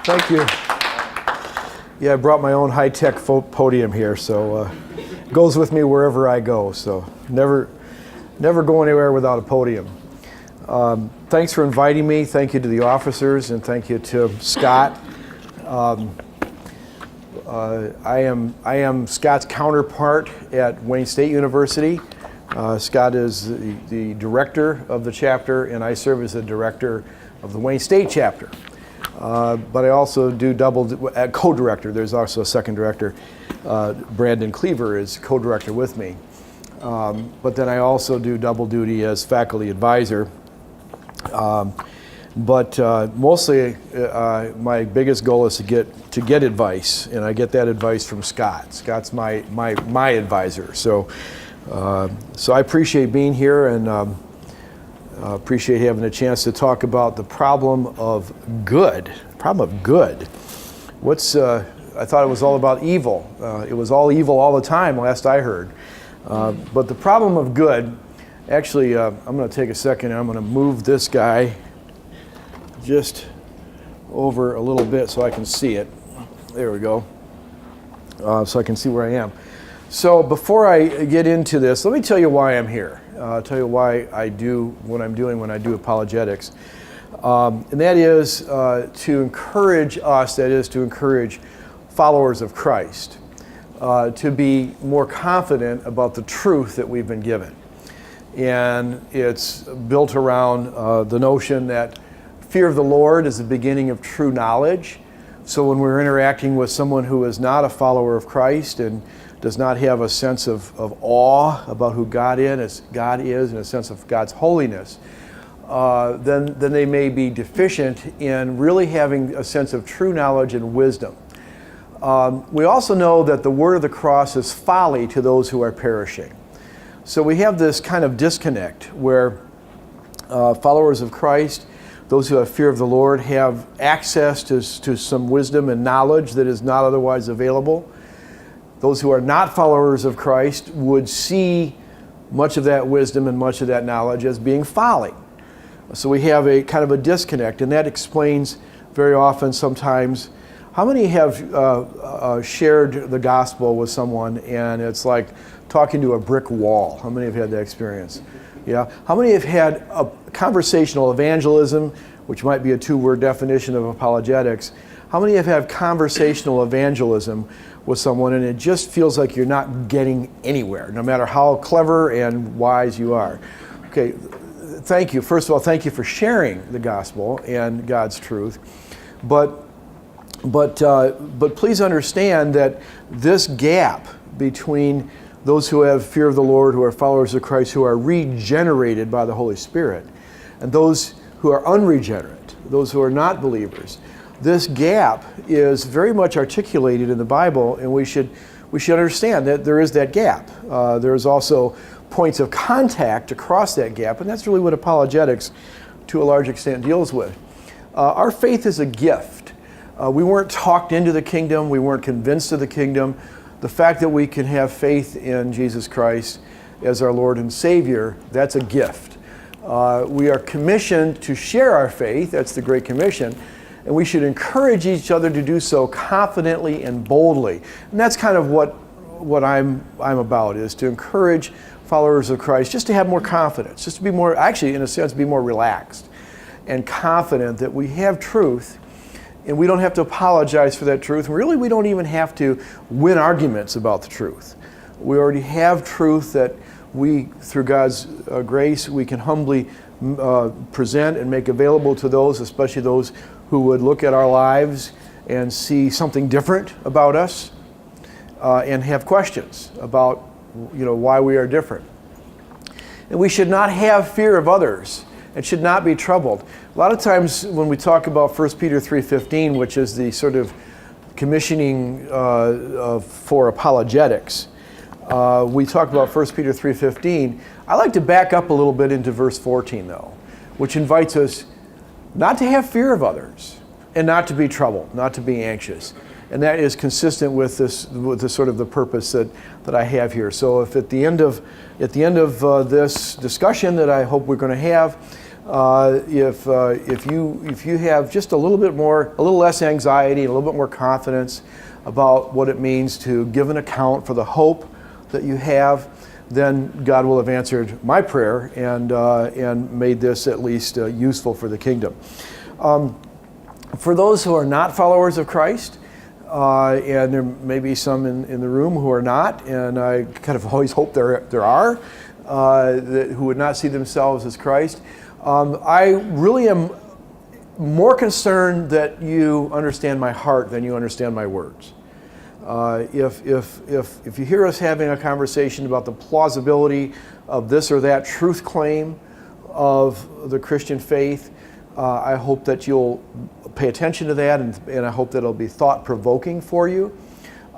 Thank you. Yeah, I brought my own high-tech podium here, so it goes with me wherever I go. So never go anywhere without a podium. Thanks for inviting me. Thank you to the officers, and thank you to Scott. I am Scott's counterpart at Wayne State University. Scott is the director of the chapter, and I serve as the director of the Wayne State chapter. But I also do co-director. There's also a second director. Brandon Cleaver is co-director with me. But then I also do double duty as faculty advisor. But mostly my biggest goal is to get advice, and I get that advice from Scott. Scott's my advisor. So I appreciate being here, and appreciate having a chance to talk about the problem of good. I thought it was all about evil. It was all evil all the time, last I heard. But the problem of good, actually, I'm going to take a second and I'm going to move this guy just over a little bit so I can see it. There we go. So I can see where I am. So before I get into this, let me tell you why I'm here. I'll tell you why I do what I'm doing when I do apologetics. And that is to encourage us, that is to encourage followers of Christ, to be more confident about the truth that we've been given. And it's built around the notion that fear of the Lord is the beginning of true knowledge. So when we're interacting with someone who is not a follower of Christ and does not have a sense of awe about who God is and a sense of God's holiness, then they may be deficient in really having a sense of true knowledge and wisdom. We also know that the word of the cross is folly to those who are perishing. So we have this kind of disconnect where followers of Christ, those who have fear of the Lord, have access to some wisdom and knowledge that is not otherwise available. Those who are not followers of Christ would see much of that wisdom and much of that knowledge as being folly. So we have a kind of a disconnect, and that explains very often sometimes. How many have shared the gospel with someone and it's like talking to a brick wall? How many have had that experience? Yeah. How many have had a conversational evangelism, which might be a two-word definition of apologetics? How many have had conversational evangelism with someone and it just feels like you're not getting anywhere, no matter how clever and wise you are? Okay, thank you. First of all, thank you for sharing the gospel and God's truth. But please understand that this gap between those who have fear of the Lord, who are followers of Christ, who are regenerated by the Holy Spirit, and those who are unregenerate, those who are not believers, this gap is very much articulated in the Bible, and we should understand that there is that gap. There is also points of contact across that gap, and that's really what apologetics, to a large extent, deals with. Our faith is a gift. We weren't talked into the kingdom. We weren't convinced of the kingdom. The fact that we can have faith in Jesus Christ as our Lord and Savior, that's a gift. We are commissioned to share our faith. That's the Great Commission. And we should encourage each other to do so confidently and boldly. And that's kind of what I'm about, is to encourage followers of Christ just to have more confidence, just to be more, actually, in a sense, be more relaxed and confident that we have truth. And we don't have to apologize for that truth. And really, we don't even have to win arguments about the truth. We already have truth that we, through God's grace, we can humbly present and make available to those, especially those who would look at our lives and see something different about us and have questions about, why we are different. And we should not have fear of others and should not be troubled. A lot of times when we talk about 1 Peter 3:15, which is the sort of commissioning for apologetics, we talk about 1 Peter 3:15. I like to back up a little bit into verse 14, though, which invites us not to have fear of others and not to be troubled, not to be anxious. And that is consistent with the sort of the purpose that I have here. So if at the end of this discussion that I hope we're going to have, If you have just a little less anxiety, a little bit more confidence about what it means to give an account for the hope that you have, then God will have answered my prayer and made this at least useful for the kingdom. For those who are not followers of Christ, and there may be some in the room who are not, and I kind of always hope there are, who would not see themselves as Christ. I really am more concerned that you understand my heart than you understand my words. If you hear us having a conversation about the plausibility of this or that truth claim of the Christian faith, I hope that you'll pay attention to that, and I hope that it'll be thought-provoking for you.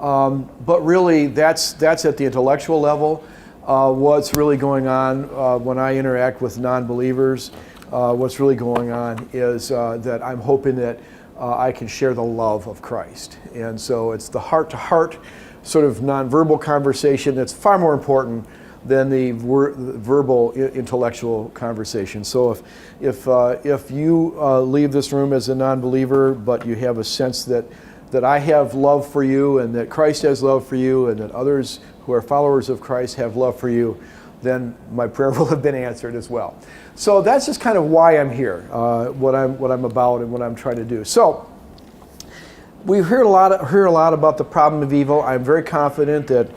But really, that's at the intellectual level. What's really going on when I interact with non-believers, what's really going on is that I'm hoping that I can share the love of Christ. And so it's the heart-to-heart sort of nonverbal conversation that's far more important than the verbal intellectual conversation. So if you leave this room as a non-believer, but you have a sense that I have love for you and that Christ has love for you and that others who are followers of Christ have love for you, then my prayer will have been answered as well. So that's just kind of why I'm here, what I'm about and what I'm trying to do. So we've heard a lot about the problem of evil. I'm very confident that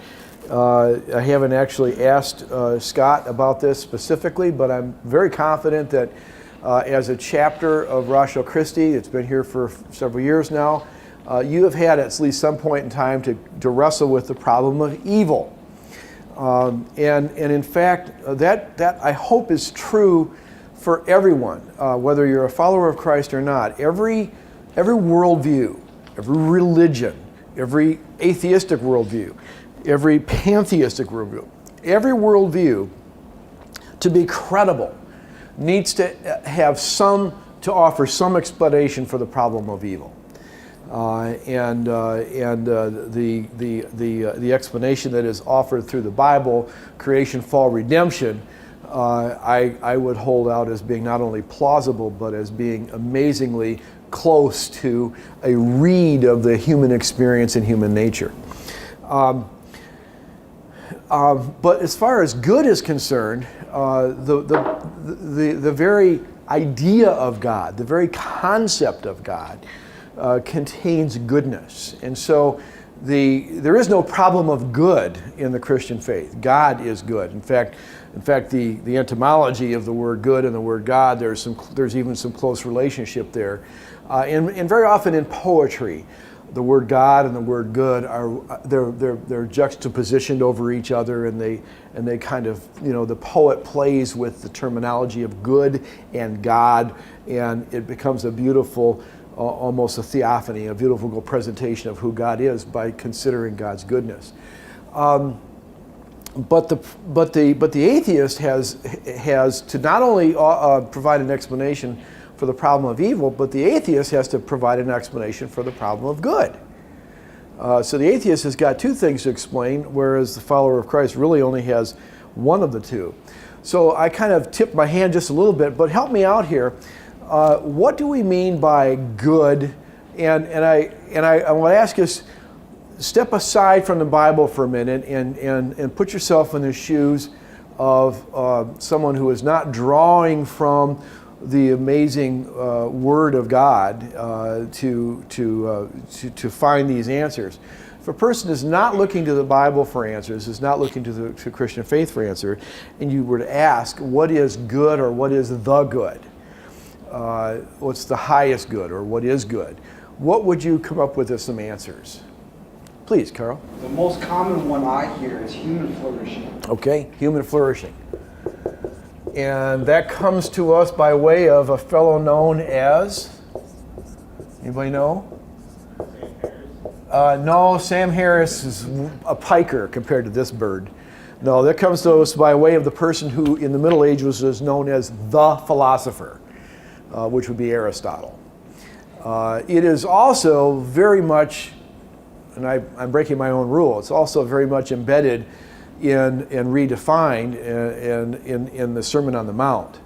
I haven't actually asked Scott about this specifically, but I'm very confident that as a chapter of Ratio Christi, it's been here for several years now, you have had at least some point in time to wrestle with the problem of evil. And in fact, that I hope is true for everyone, whether you're a follower of Christ or not. Every worldview, every religion, every atheistic worldview, every pantheistic worldview, every worldview, to be credible, needs to have to offer some explanation for the problem of evil. The explanation that is offered through the Bible, creation, fall, redemption, I would hold out as being not only plausible, but as being amazingly close to a read of the human experience and human nature. But as far as good is concerned, the very idea of God, the very concept of God, contains goodness. And so there is no problem of good in the Christian faith. God is good. In fact, the etymology of the word good and the word God, there's even some close relationship there. And very often in poetry, the word God and the word good they're juxtapositioned over each other, and they kind of, the poet plays with the terminology of good and God, and it becomes a beautiful, almost a theophany, a beautiful presentation of who God is by considering God's goodness. But the atheist has to not only provide an explanation for the problem of evil, but the atheist has to provide an explanation for the problem of good. So the atheist has got two things to explain, whereas the follower of Christ really only has one of the two. So I kind of tipped my hand just a little bit, but help me out here. What do we mean by good? And I want to ask you, step aside from the Bible for a minute and put yourself in the shoes of someone who is not drawing from the amazing Word of God to find these answers. If a person is not looking to the Bible for answers, is not looking to Christian faith for answer, and you were to ask, what is good or what is the good? What's the highest good or what is good? What would you come up with as some answers? Please, Carl. The most common one I hear is human flourishing. Okay, human flourishing. And that comes to us by way of a fellow known as, anybody know? No, Sam Harris is a piker compared to this bird. No, that comes to us by way of the person who in the Middle Ages was known as the philosopher, which would be Aristotle. It is also very much, and I'm breaking my own rule, it's also very much embedded in and redefined in the Sermon on the Mount.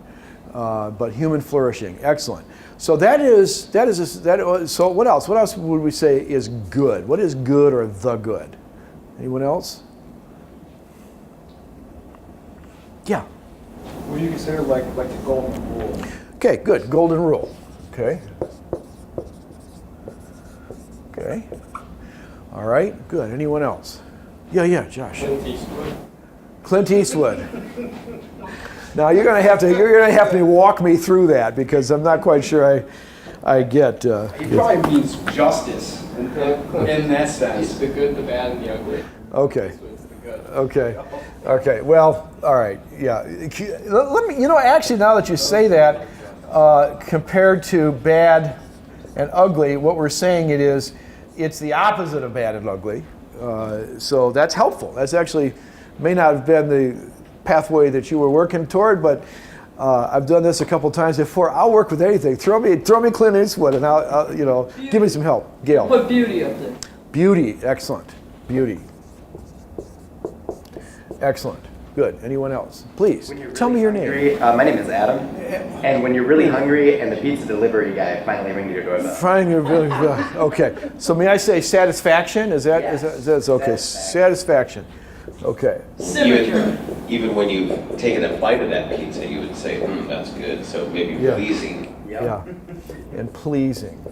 but human flourishing. Excellent. So so what else? What else would we say is good? What is good or the good? Anyone else? Yeah. What do you consider like the golden rule? Okay, good. Golden rule. Okay. Okay. All right, good. Anyone else? Yeah, Josh. Clint Eastwood. Clint Eastwood. Now you're gonna have to walk me through that because I'm not quite sure I get. He probably means justice in that sense. He's the good, the bad, and the ugly. Okay. Eastwood's the good. Okay. Well, all right. Yeah. Let me. Actually, now that you say that, compared to bad and ugly, what we're saying it's the opposite of bad and ugly. So that's helpful. That's actually may not have been the pathway that you were working toward, but I've done this a couple times before. I'll work with anything. Throw me Clint Eastwood, and I'll give me some help. Gail. Put beauty up there. Beauty, excellent. Beauty. Excellent. Good. Anyone else? Please, tell me your name. My name is Adam. And when you're really hungry and the pizza delivery guy finally rings your doorbell. Okay. So may I say satisfaction? Is that okay? Satisfaction. Okay. Symmetry. Even when you've taken a bite of that pizza, you would say, that's good. So maybe pleasing. Yeah. And pleasing.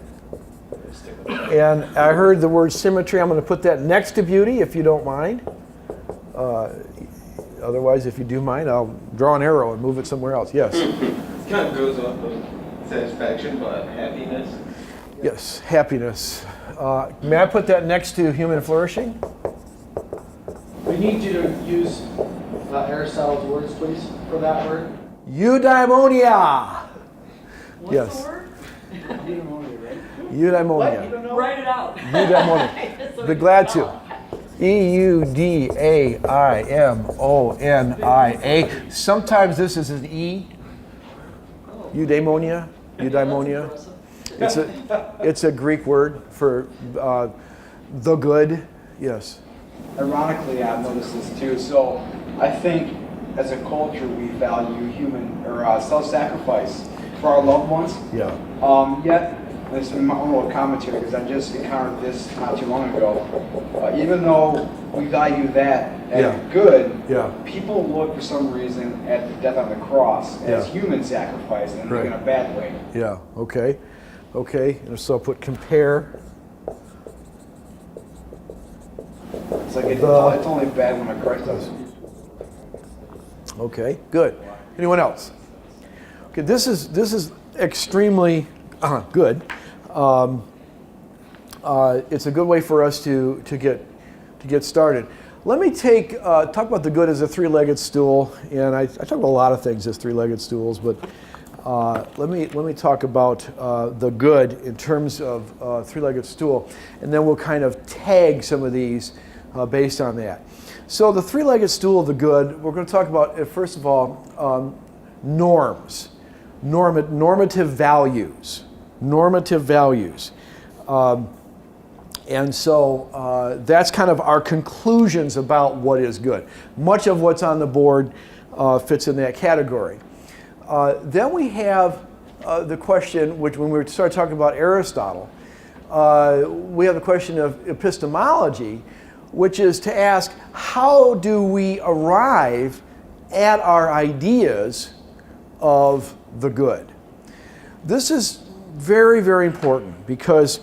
And I heard the word symmetry. I'm going to put that next to beauty, if you don't mind. Otherwise, if you do mind, I'll draw an arrow and move it somewhere else. Yes. It kind of goes off of satisfaction, but happiness. Yes, happiness. May I put that next to human flourishing? We need you to use Aristotle's words, please, for that word. Eudaimonia. What's Yes. the word? Eudaimonia. Write it out. Eudaimonia. Be glad to. Eudaimonia. Sometimes this is an E. Eudaimonia. Eudaimonia. It's a Greek word for the good. Yes. Ironically, I've noticed this too. So I think as a culture we value human or self-sacrifice for our loved ones. Yeah. Yet, this is my own little commentary because I just encountered this not too long ago. Even though we value that as good, people look for some reason at the death on the cross as human sacrifice and in a bad way. Yeah. Okay. And so put compare. It's like it's only bad when Christ does. Okay. Good. Anyone else? Okay. This is extremely good. It's a good way for us to get started. Let me talk about the good as a three-legged stool, and I talk about a lot of things as three-legged stools, but let me talk about the good in terms of three-legged stool, and then we'll kind of tag some of these based on that. So the three-legged stool of the good, we're going to talk about first of all norms, normative values. And so that's kind of our conclusions about what is good. Much of what's on the board fits in that category. Then we have the question, which when we start talking about Aristotle, we have the question of epistemology, which is to ask, how do we arrive at our ideas of the good? This is very, very important because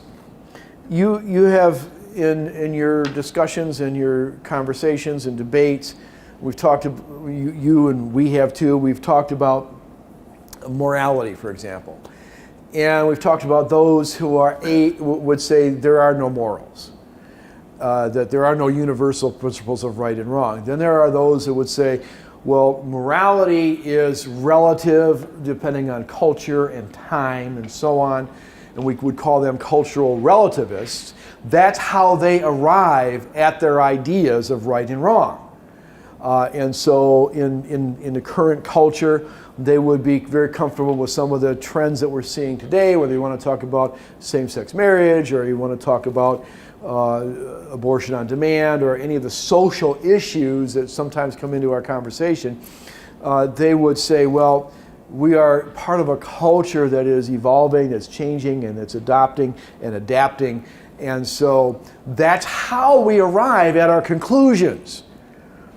you have in your discussions and your conversations and debates, we've talked, you and we have too, we've talked about morality, for example. And we've talked about those who would say there are no morals, that there are no universal principles of right and wrong. Then there are those who would say, well, morality is relative depending on culture and time and so on, and we would call them cultural relativists. That's how they arrive at their ideas of right and wrong. And so in the current culture, they would be very comfortable with some of the trends that we're seeing today, whether you want to talk about same-sex marriage or you want to talk about abortion on demand or any of the social issues that sometimes come into our conversation. They would say, well, We are part of a culture that is evolving, that's changing, and that's adopting and adapting. And so that's how we arrive at our conclusions.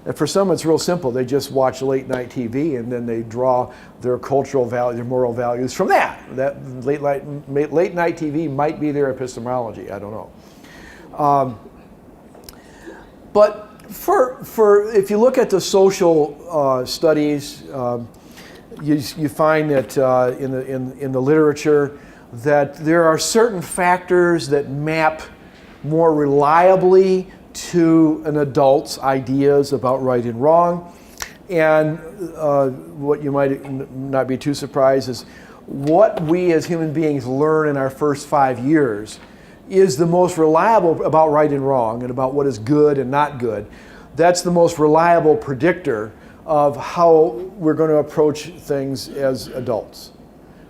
And for some, it's real simple. They just watch late night TV and then they draw their cultural values, their moral values from that. That late night TV might be their epistemology. I don't know. But if you look at the social studies, you find that in the literature that there are certain factors that map more reliably to an adult's ideas about right and wrong. And what you might not be too surprised is what we as human beings learn in our first 5 years is the most reliable about right and wrong and about what is good and not good. That's the most reliable predictor of how we're going to approach things as adults.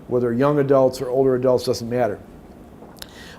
Whether young adults or older adults, doesn't matter.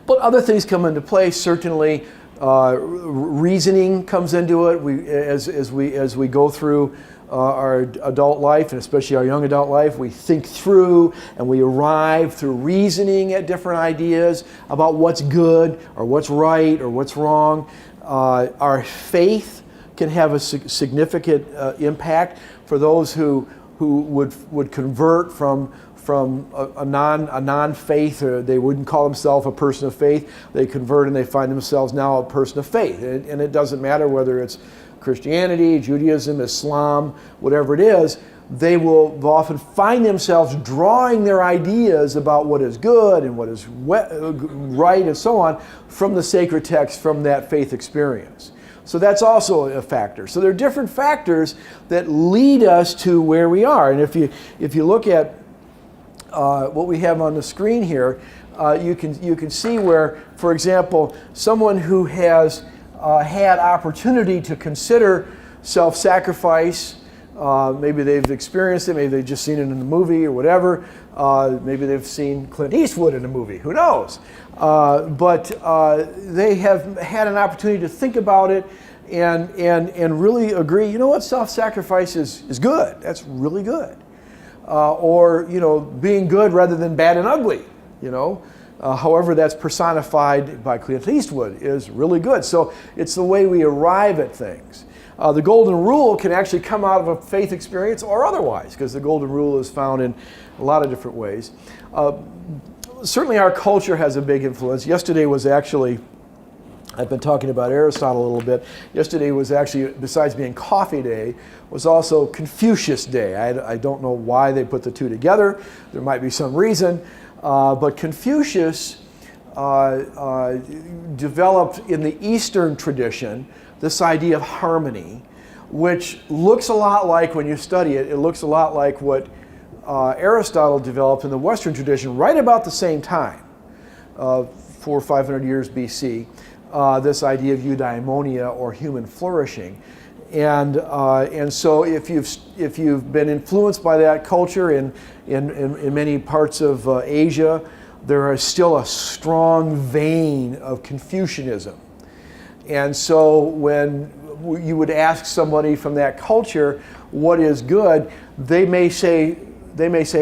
But other things come into play. Certainly, reasoning comes into it. As we go through our adult life, and especially our young adult life, we think through and we arrive through reasoning at different ideas about what's good or what's right or what's wrong. Our faith can have a significant impact for those who would convert from a non-faith, or they wouldn't call themselves a person of faith. They convert and they find themselves now a person of faith. And it doesn't matter whether it's Christianity, Judaism, Islam, whatever it is, they will often find themselves drawing their ideas about what is good and what is right and so on from the sacred text, from that faith experience. So that's also a factor. So there are different factors that lead us to where we are. And if you look at what we have on the screen here, you can see where, for example, someone who has had opportunity to consider self-sacrifice, maybe they've experienced it, maybe they've just seen it in the movie or whatever, maybe they've seen Clint Eastwood in a movie, who knows? But they have had an opportunity to think about it and really agree, you know what, self-sacrifice is good, that's really good. Or being good rather than bad and ugly, however that's personified by Clint Eastwood is really good. So it's the way we arrive at things. The golden rule can actually come out of a faith experience or otherwise, because the golden rule is found in a lot of different ways. Certainly our culture has a big influence. Yesterday was actually, I've been talking about Aristotle a little bit. Yesterday was actually, besides being Coffee Day, was also Confucius Day. I don't know why they put the two together. There might be some reason. But Confucius developed in the Eastern tradition this idea of harmony, which looks a lot like, when you study it, it looks a lot like what Aristotle developed in the Western tradition right about the same time, 400 or 500 years BC. This idea of eudaimonia, or human flourishing, and so if you've been influenced by that culture in many parts of Asia, there is still a strong vein of Confucianism, and so when you would ask somebody from that culture what is good, they may say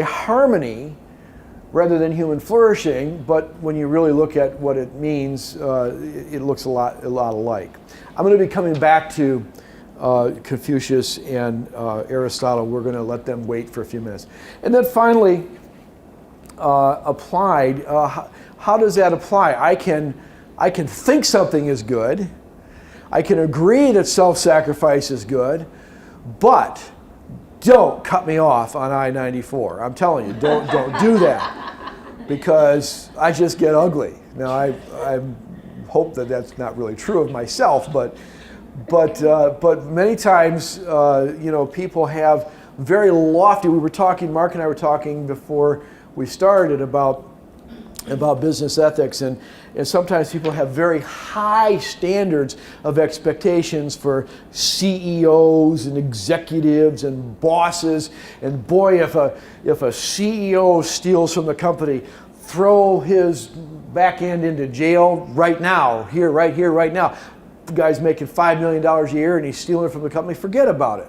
harmony rather than human flourishing, but when you really look at what it means, it looks a lot alike. I'm going to be coming back to Confucius and Aristotle. We're going to let them wait for a few minutes. And then finally, applied, how does that apply? I can think something is good, I can agree that self-sacrifice is good, but don't cut me off on I-94. I'm telling you, don't do that, because I just get ugly. Now I hope that that's not really true of myself, but many times people have very lofty. Mark and I were talking before we started about business ethics, and sometimes people have very high standards of expectations for CEOs and executives and bosses. And boy, if a CEO steals from the company, throw his back end into jail right now, right here, right now. The guy's making $5 million a year and he's stealing from the company. Forget about it.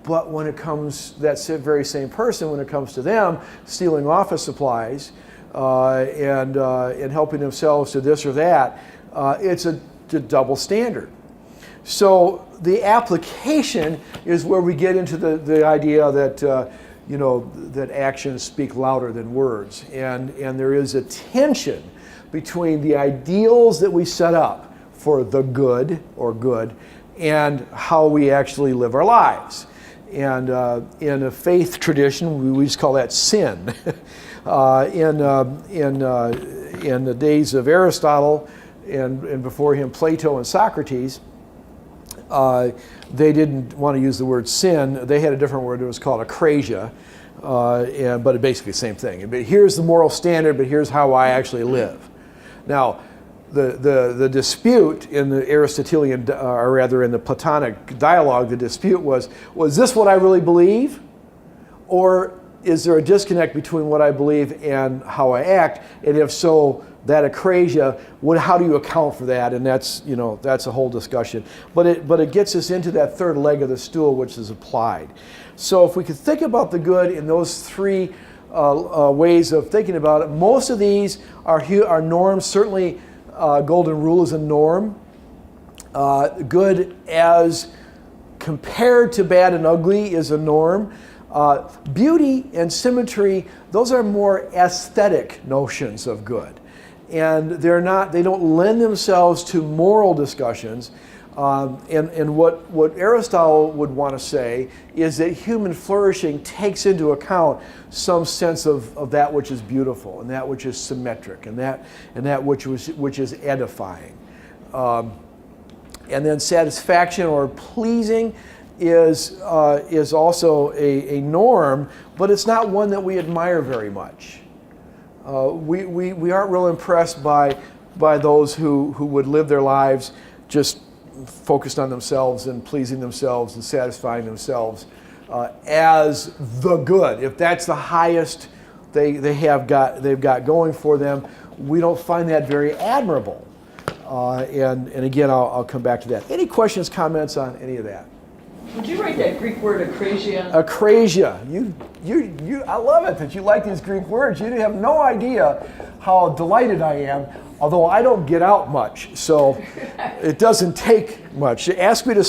but when it comes, that very same person, when it comes to them stealing office supplies and helping themselves to this or that, it's a double standard. So the application is where we get into the idea that that actions speak louder than words, and there is a tension between the ideals that we set up for the good or good and how we actually live our lives. And in a faith tradition, we just call that sin. In the days of Aristotle and before him Plato and Socrates, they didn't want to use the word sin. They had a different word. It was called akrasia, but it's basically the same thing. But here's the moral standard, but here's how I actually live. Now, the dispute in the Aristotelian, or rather in the Platonic dialogue, the dispute was this what I really believe? Or is there a disconnect between what I believe and how I act? And if so, that akrasia, how do you account for that? And that's a whole discussion. But it gets us into that third leg of the stool, which is applied. So if we could think about the good in those three ways of thinking about it, most of these are norms. Certainly, golden rule is a norm. Good as compared to bad and ugly is a norm. Beauty and symmetry, those are more aesthetic notions of good. And they don't lend themselves to moral discussions. And what Aristotle would want to say is that human flourishing takes into account some sense of that which is beautiful and that which is symmetric and that which is edifying. And then satisfaction or pleasing is also a norm, but it's not one that we admire very much. We aren't real impressed by those who would live their lives just focused on themselves and pleasing themselves and satisfying themselves as the good. If that's the highest they've got going for them, we don't find that very admirable. And again, I'll come back to that. Any questions, comments on any of that? Would you write that Greek word akrasia? Akrasia. I love it that you like these Greek words. You have no idea how delighted I am, although I don't get out much, so it doesn't take much. Ask me to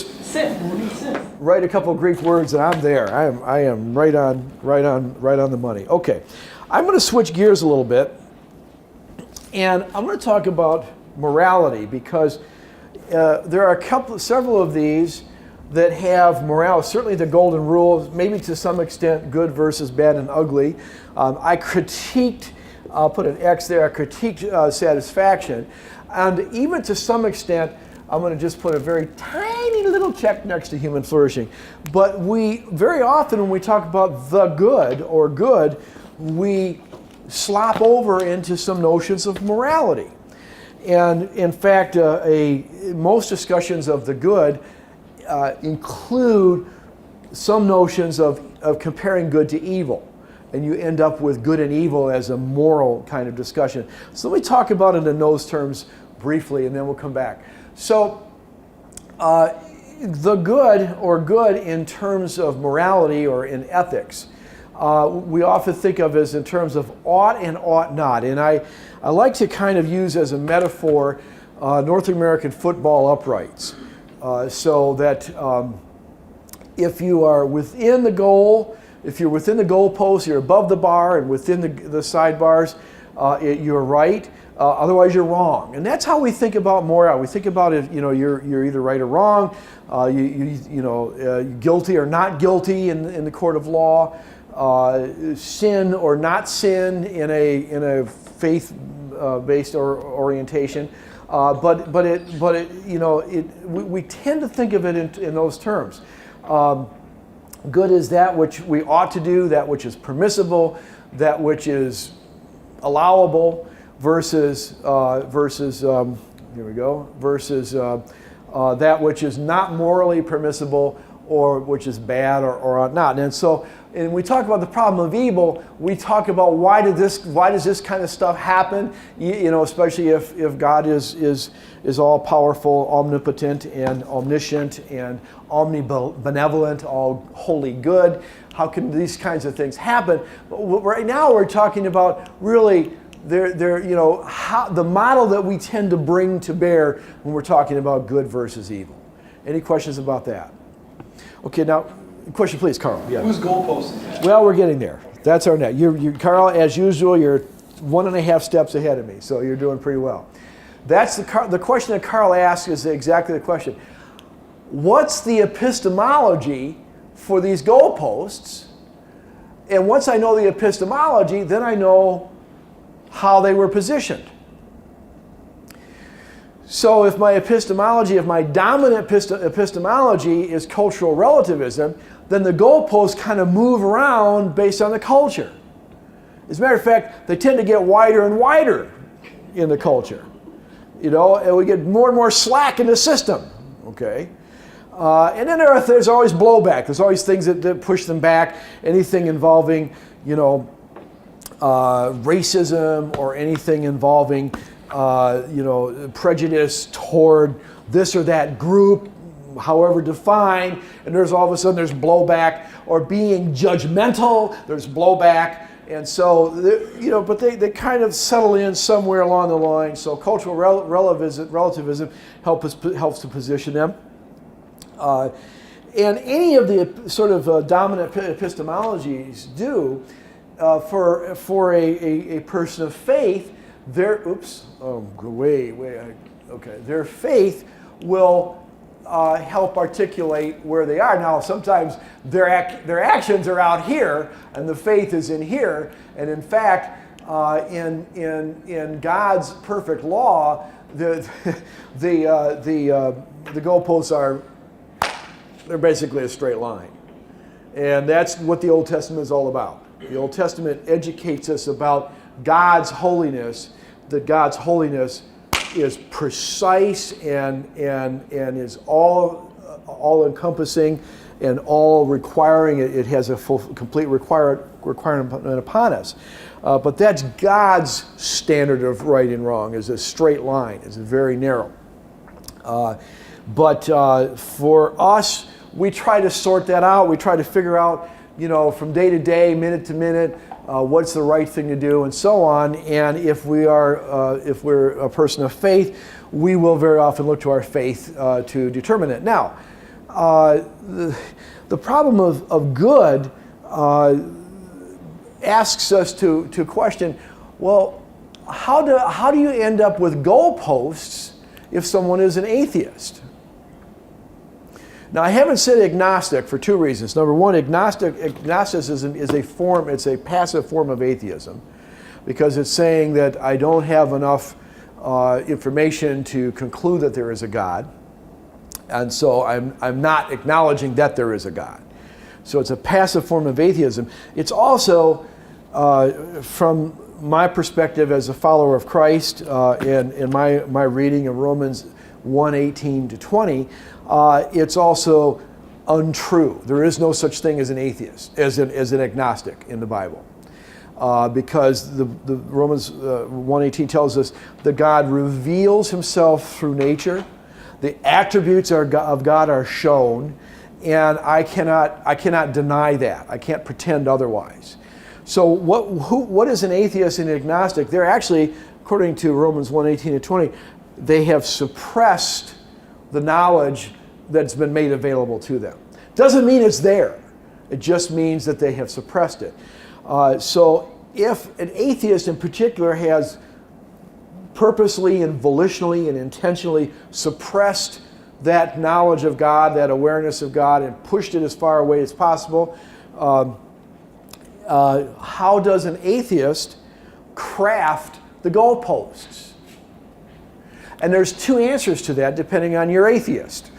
write a couple of Greek words and I'm there. I am right on the money. Okay, I'm going to switch gears a little bit, and I'm going to talk about morality because there are several of these that have morality. Certainly the golden rule, maybe to some extent good versus bad and ugly. I critiqued, I'll put an X there, I critiqued satisfaction. And even to some extent, I'm going to just put a very tiny little check next to human flourishing. But we, very often when we talk about the good or good, we slop over into some notions of morality. And in fact, most discussions of the good include some notions of comparing good to evil. And you end up with good and evil as a moral kind of discussion. So let me talk about it in those terms briefly, and then we'll come back. So the good or good in terms of morality or in ethics, we often think of as in terms of ought and ought not. And I like to kind of use as a metaphor North American football uprights. So that if you are within the goal, if you're within the goalpost, you're above the bar and within the sidebars, you're right. Otherwise, you're wrong. And that's how we think about morality. We think about it. You're either right or wrong. Guilty or not guilty in the court of law. Sin or not sin in a faith-based orientation. We tend to think of it in those terms. Good is that which we ought to do, that which is permissible, that which is allowable, versus that which is not morally permissible or which is bad or not. And so, and we talk about the problem of evil, we talk about why does this kind of stuff happen? You know, especially if God is all powerful, omnipotent, and omniscient, and omnibenevolent, all wholly good. How can these kinds of things happen? But right now we're talking about really the model that we tend to bring to bear when we're talking about good versus evil. Any questions about that? Okay, now, question please, Carl. Yeah. Whose goalpost is that? Well, we're getting there. That's our net. Carl, as usual, you're 1.5 steps ahead of me, so you're doing pretty well. That's the question that Carl asked is exactly the question. What's the epistemology for these goalposts? And once I know the epistemology, then I know how they were positioned. So if my dominant epistemology is cultural relativism, then the goalposts kind of move around based on the culture. As a matter of fact, they tend to get wider and wider in the culture. You know, and we get more and more slack in the system. Okay? And then there's always blowback. There's always things that push them back. Anything involving, you know, racism or anything involving prejudice toward this or that group, however defined, and all of a sudden there's blowback, or being judgmental, there's blowback, and so but they kind of settle in somewhere along the line. So cultural relativism helps to position them, and any of the sort of dominant epistemologies do for a person of faith. Their faith will help articulate where they are. Now, sometimes their actions are out here, and the faith is in here. And in fact, in God's perfect law, the goalposts they're basically a straight line, and that's what the Old Testament is all about. The Old Testament educates us about God's holiness, that God's holiness is precise and is all encompassing and all requiring. It has a complete requirement upon us. But that's God's standard of right and wrong, is a straight line, is very narrow. But for us, we try to sort that out. We try to figure out, from day to day, minute to minute, what's the right thing to do, and so on. And if we're a person of faith, we will very often look to our faith to determine it. Now, the problem of good asks us to question, well, how do you end up with goalposts if someone is an atheist? Now, I haven't said agnostic for two reasons. Number one, agnosticism is it's a passive form of atheism, because it's saying that I don't have enough information to conclude that there is a God, and so I'm not acknowledging that there is a God. So it's a passive form of atheism. It's also, from my perspective as a follower of Christ, in my reading of Romans 1:18-20, it's also untrue. There is no such thing as an atheist, as an agnostic in the Bible, because the Romans 1:18 tells us that God reveals himself through nature. The attributes of God are shown, and I cannot deny that. I can't pretend otherwise. So what is an atheist and an agnostic? They're actually, according to Romans 1:18-20, they have suppressed the knowledge that's been made available to them. Doesn't mean it's there. It just means that they have suppressed it. So if an atheist in particular has purposely and volitionally and intentionally suppressed that knowledge of God, that awareness of God, and pushed it as far away as possible, how does an atheist craft the goalposts? And there's two answers to that, depending on your atheist.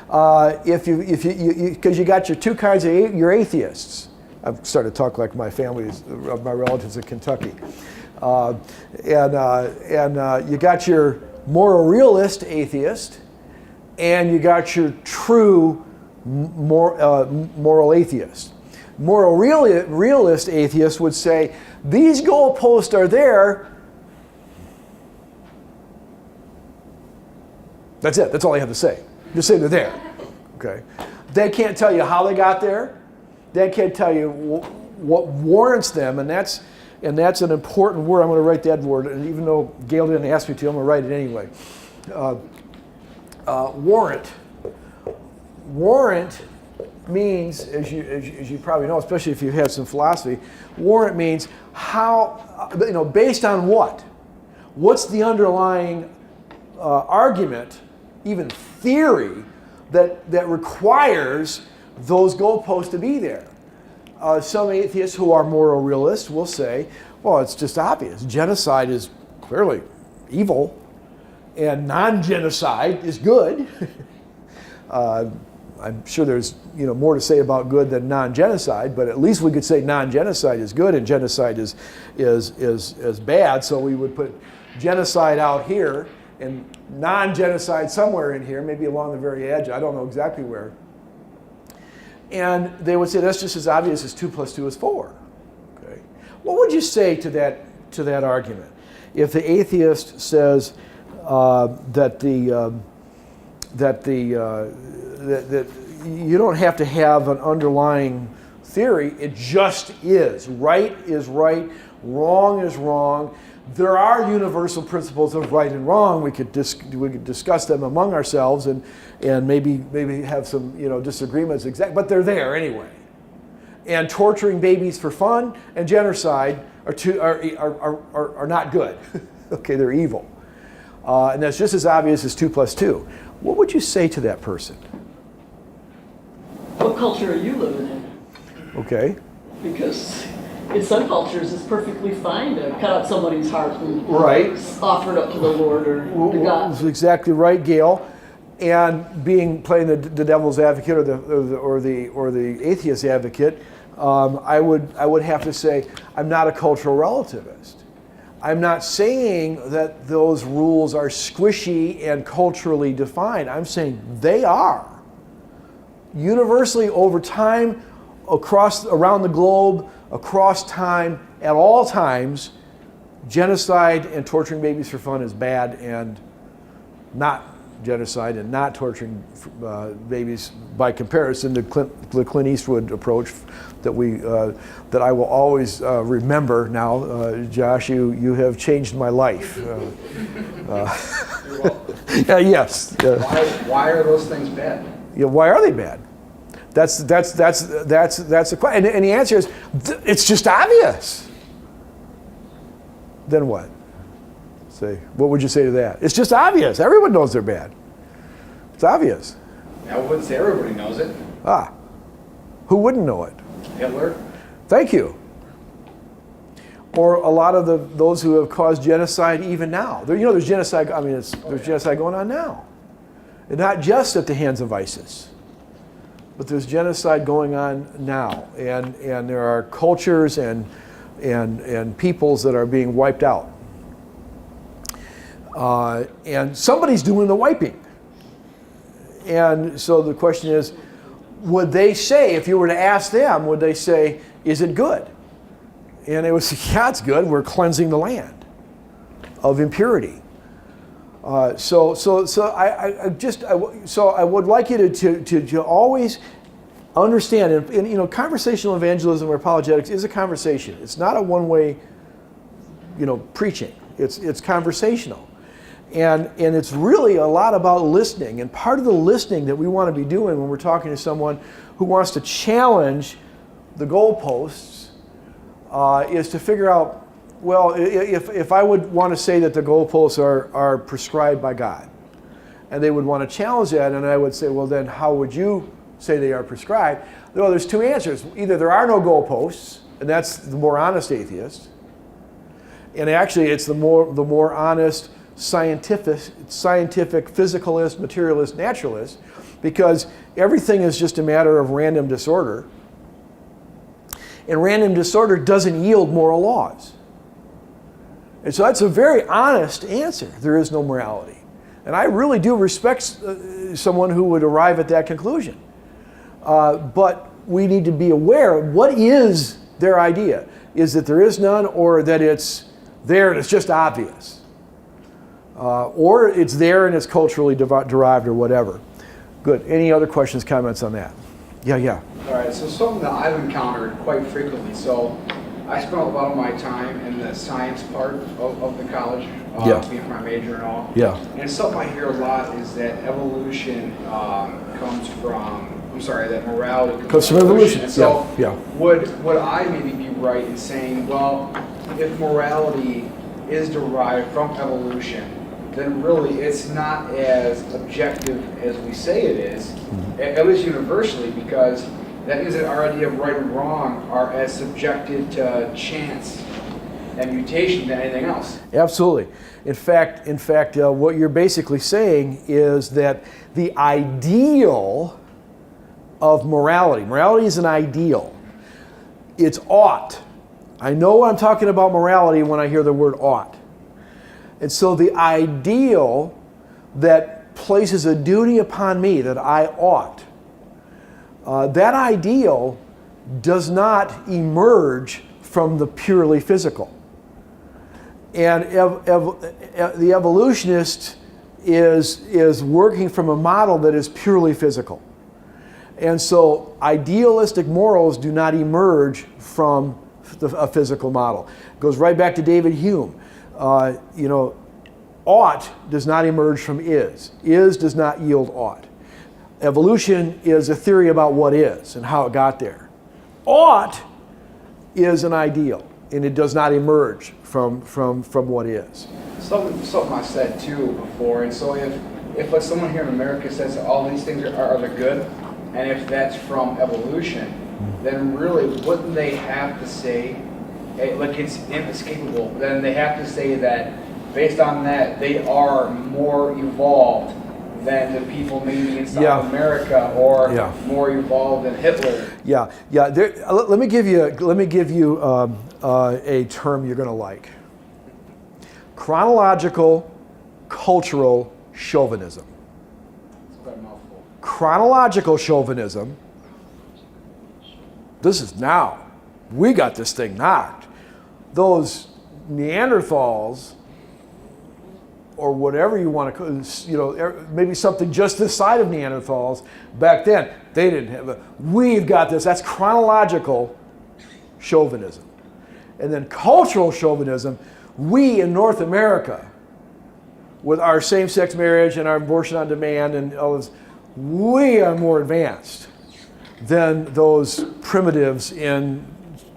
Because you got your two kinds of your atheists. I've started to talk like my relatives in Kentucky, and you got your moral realist atheist, and you got your true moral atheist. Moral realist atheist would say, these goalposts are there. That's it. That's all they have to say. Just say they're there. Okay. They can't tell you how they got there. They can't tell you what warrants them, and that's an important word. I'm going to write that word, and even though Gail didn't ask me to, I'm going to write it anyway. Warrant. Warrant means, as you probably know, especially if you've had some philosophy, warrant means how, based on what? What's the underlying argument, even theory, that requires those goalposts to be there? Some atheists who are moral realists will say, well, it's just obvious. Genocide is clearly evil, and non-genocide is good. I'm sure there's more to say about good than non-genocide, but at least we could say non-genocide is good and genocide is bad. So we would put genocide out here and non-genocide somewhere in here, maybe along the very edge. I don't know exactly where. And they would say that's just as obvious as 2 + 2 is 4. Okay. What would you say to that argument? If the atheist says that you don't have to have an underlying theory, it just is. Right is right, wrong is wrong. There are universal principles of right and wrong. We could discuss them among ourselves and maybe have some disagreements, but they're there anyway. And torturing babies for fun and genocide are not good. Okay, they're evil. And that's just as obvious as 2 + 2. What would you say to that person? What culture are you living in? Okay. Because in some cultures, it's perfectly fine to cut out somebody's heart and offer it up to the Lord or to God. That's exactly right, Gail. And playing the devil's advocate or the atheist advocate, I would have to say I'm not a cultural relativist. I'm not saying that those rules are squishy and culturally defined. I'm saying they are. Universally over time, around the globe, across time, at all times, genocide and torturing babies for fun is bad, and not genocide and not torturing babies by comparison to the Clint Eastwood approach that I will always remember now. Josh, you have changed my life. Yes. Why are those things bad? Why are they bad? That's the question. And the answer is, it's just obvious. Then what? What would you say to that? It's just obvious. Everyone knows they're bad. It's obvious. I wouldn't say everybody knows it. Who wouldn't know it? Hitler. Thank you. Or a lot of those who have caused genocide even now. There's genocide. There's genocide going on now, and not just at the hands of ISIS, but there's genocide going on now, and there are cultures and peoples that are being wiped out. And somebody's doing the wiping. And so the question is, would they say, if you were to ask them, would they say, is it good? And they would say, yeah, it's good. We're cleansing the land of impurity. So I would like you to always understand, and conversational evangelism or apologetics is a conversation. It's not a one-way, preaching. It's conversational. And it's really a lot about listening. And part of the listening that we want to be doing when we're talking to someone who wants to challenge the goalposts is to figure out, well, if I would want to say that the goalposts are prescribed by God, and they would want to challenge that, and I would say, well, then how would you say they are prescribed? Well, there's two answers. Either there are no goalposts, and that's the more honest atheist, and actually it's the more honest scientific, physicalist, materialist, naturalist, because everything is just a matter of random disorder. And random disorder doesn't yield moral laws. And so that's a very honest answer. There is no morality. And I really do respect someone who would arrive at that conclusion. But we need to be aware of what is their idea. Is that there is none, or that it's there and it's just obvious? Or it's there and it's culturally derived or whatever. Good. Any other questions, comments on that? Yeah. All right, so something that I've encountered quite frequently. So I spent a lot of my time in the science part of the college, being my major and all. Yeah. And something I hear a lot is that evolution comes from, that morality Comes from evolution. So Yeah. would I maybe be right in saying, well, if morality is derived from evolution, then really it's not as objective as we say it is, at least universally, because that means that our idea of right and wrong are as subjected to chance and mutation than anything else. Absolutely. In fact, what you're basically saying is that the ideal of morality is an ideal. It's ought. I know I'm talking about morality when I hear the word ought. And so the ideal that places a duty upon me that I ought, that ideal does not emerge from the purely physical. And the evolutionist is working from a model that is purely physical. And so idealistic morals do not emerge from a physical model. It goes right back to David Hume. Ought does not emerge from is. Is does not yield ought. Evolution is a theory about what is and how it got there. Ought is an ideal, and it does not emerge from what is. Something I said too before, and so if like someone here in America says that all these things are the good, and if that's from evolution, then really wouldn't they have to say, like it's inescapable, then they have to say that based on that they are more evolved than the people maybe in South America, or more evolved than Hitler. Yeah. Let me give you a term you're going to like. Chronological cultural chauvinism. It's quite a mouthful. Chronological chauvinism. This is now. We got this thing knocked. Those Neanderthals, or whatever you want to, maybe something just this side of Neanderthals, back then, they didn't have we've got this. That's chronological chauvinism. And then cultural chauvinism, we in North America, with our same-sex marriage and our abortion on demand and all this, we are more advanced than those primitives in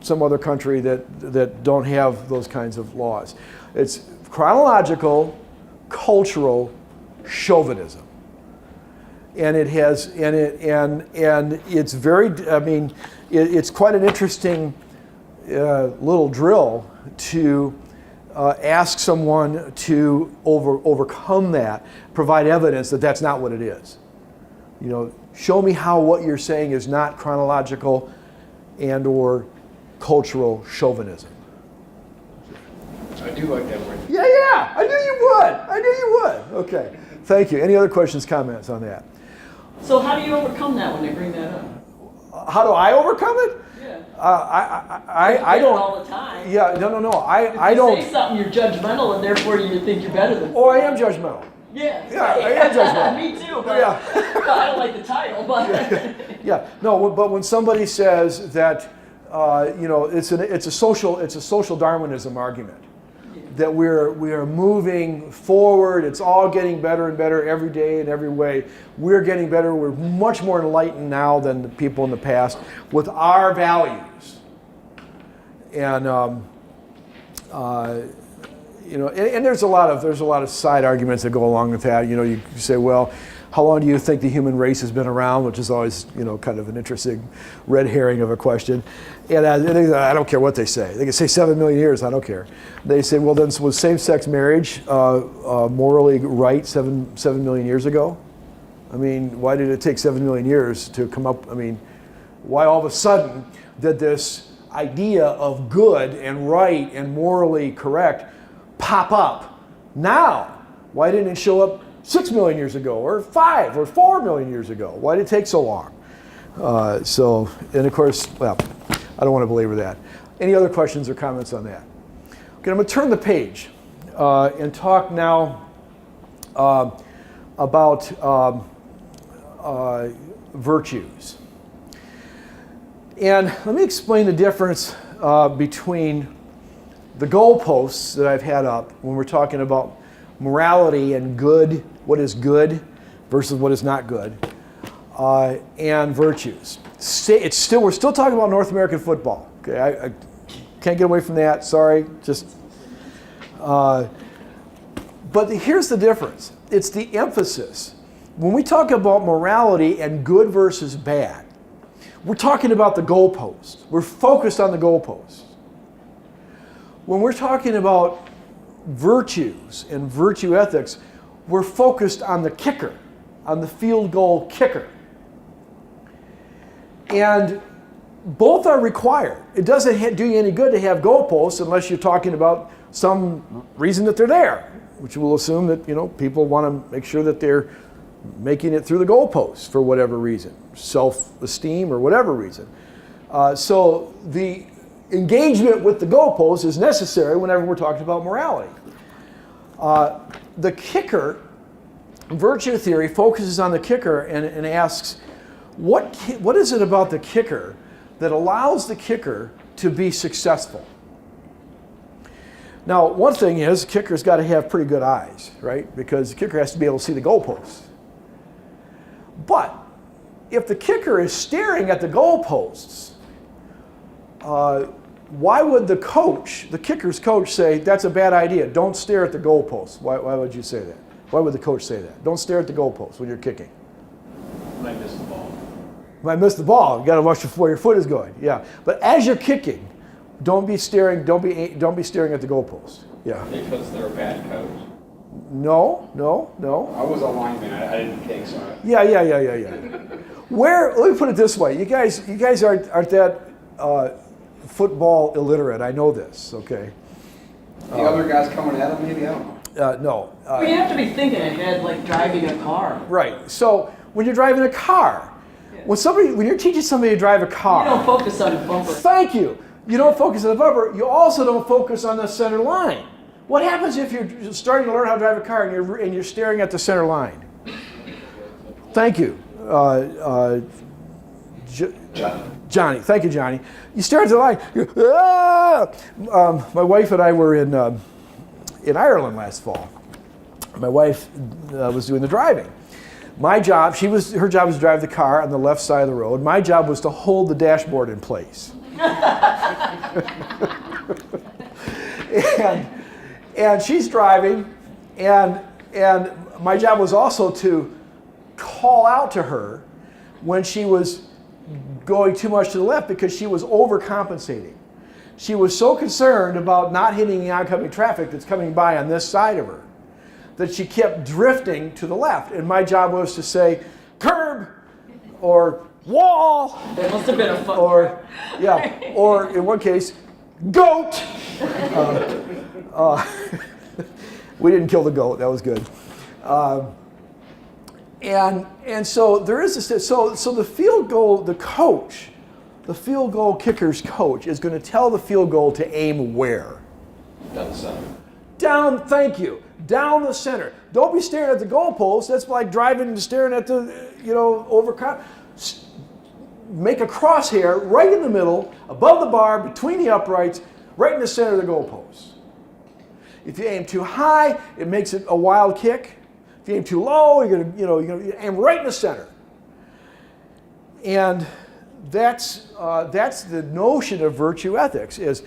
some other country that don't have those kinds of laws. It's chronological cultural chauvinism, and it has and it's very. It's quite an interesting little drill to ask someone to overcome that, provide evidence that that's not what it is. Show me how what you're saying is not chronological and or cultural chauvinism. I do like that word. Yeah, I knew you would. Okay, thank you. Any other questions, comments on that? So how do you overcome that when they bring that up? How do I overcome it? Yeah. I You don't. get it all the time. Yeah, no. I If don't. you say something, you're judgmental, and therefore you think you're better than. Oh, I am judgmental. Yeah. Yeah, I am judgmental. Me too. But Yeah. I don't like the title, but. Yeah, no. But when somebody says that, it's a social Darwinism argument. That we are moving forward. It's all getting better and better every day in every way. We're getting better. We're much more enlightened now than the people in the past with our values. And and there's a lot of side arguments that go along with that. You say, well, how long do you think the human race has been around? Which is always kind of an interesting red herring of a question. And I don't care what they say. They can say 7 million years. I don't care. They say, well, then was same-sex marriage morally right 7 million years ago? I mean, why did it take 7 million years to come up? I mean, why all of a sudden did this idea of good and right and morally correct pop up now? Why didn't it show up 6 million years ago, or 5 or 4 million years ago? Why did it take so long? And of course, well, I don't want to belabor that. Any other questions or comments on that? Okay, I'm going to turn the page and talk now about virtues. And let me explain the difference between the goalposts that I've had up when we're talking about morality and good, what is good versus what is not good, and virtues. We're still talking about North American football. Okay, I can't get away from that. Sorry, just. But here's the difference. It's the emphasis. When we talk about morality and good versus bad, we're talking about the goalpost. We're focused on the goalpost. When we're talking about virtues and virtue ethics, we're focused on the kicker, on the field goal kicker. And both are required. It doesn't do you any good to have goalposts unless you're talking about some reason that they're there, which we'll assume that people want to make sure that they're making it through the goalposts for whatever reason, self-esteem or whatever reason. So the engagement with the goalposts is necessary whenever we're talking about morality. The kicker, virtue theory, focuses on the kicker and asks, what is it about the kicker that allows the kicker to be successful? Now, one thing is, the kicker's got to have pretty good eyes, right? Because the kicker has to be able to see the goalposts. But if the kicker is staring at the goalposts, why would the kicker's coach say, that's a bad idea, don't stare at the goalposts? Why would you say that? Why would the coach say that? Don't stare at the goalposts when you're kicking. When I miss the ball. When I miss the ball, you got to watch where your foot is going. Yeah, but as you're kicking, don't be staring at the goalposts. Yeah. Because they're a bad coach. No. I was a lineman. I didn't kick, so. Yeah. Let me put it this way. You guys aren't that football illiterate. I know this. Okay. The other guys coming at him, maybe, I don't know. No. But you have to be thinking ahead, like driving a car. Right. So when you're driving a car, when you're teaching somebody to drive a car, You don't focus on the bumper. Thank you. You don't focus on the bumper. You also don't focus on the center line. What happens if you're starting to learn how to drive a car and you're staring at the center line? Thank you, Johnny. Thank you, Johnny. You stare at the line. My wife and I were in Ireland last fall. My wife was doing the driving. Her job was to drive the car on the left side of the road. My job was to hold the dashboard in place. and she's driving, and my job was also to call out to her when she was going too much to the left because she was overcompensating. She was so concerned about not hitting the oncoming traffic that's coming by on this side of her that she kept drifting to the left. And my job was to say, curb, or wall. That must have been a fun Or in one case, goat. We didn't kill the goat. That was good. And so there is this. So the field goal, the field goal kicker's coach is going to tell the field goal to aim where? Down the center. Down. Thank you. Down the center. Don't be staring at the goalpost. That's like driving and staring at the Make a crosshair right in the middle, above the bar, between the uprights, right in the center of the goalpost. If you aim too high, it makes it a wild kick. If you aim too low, you're gonna aim right in the center. And that's the notion of virtue ethics: is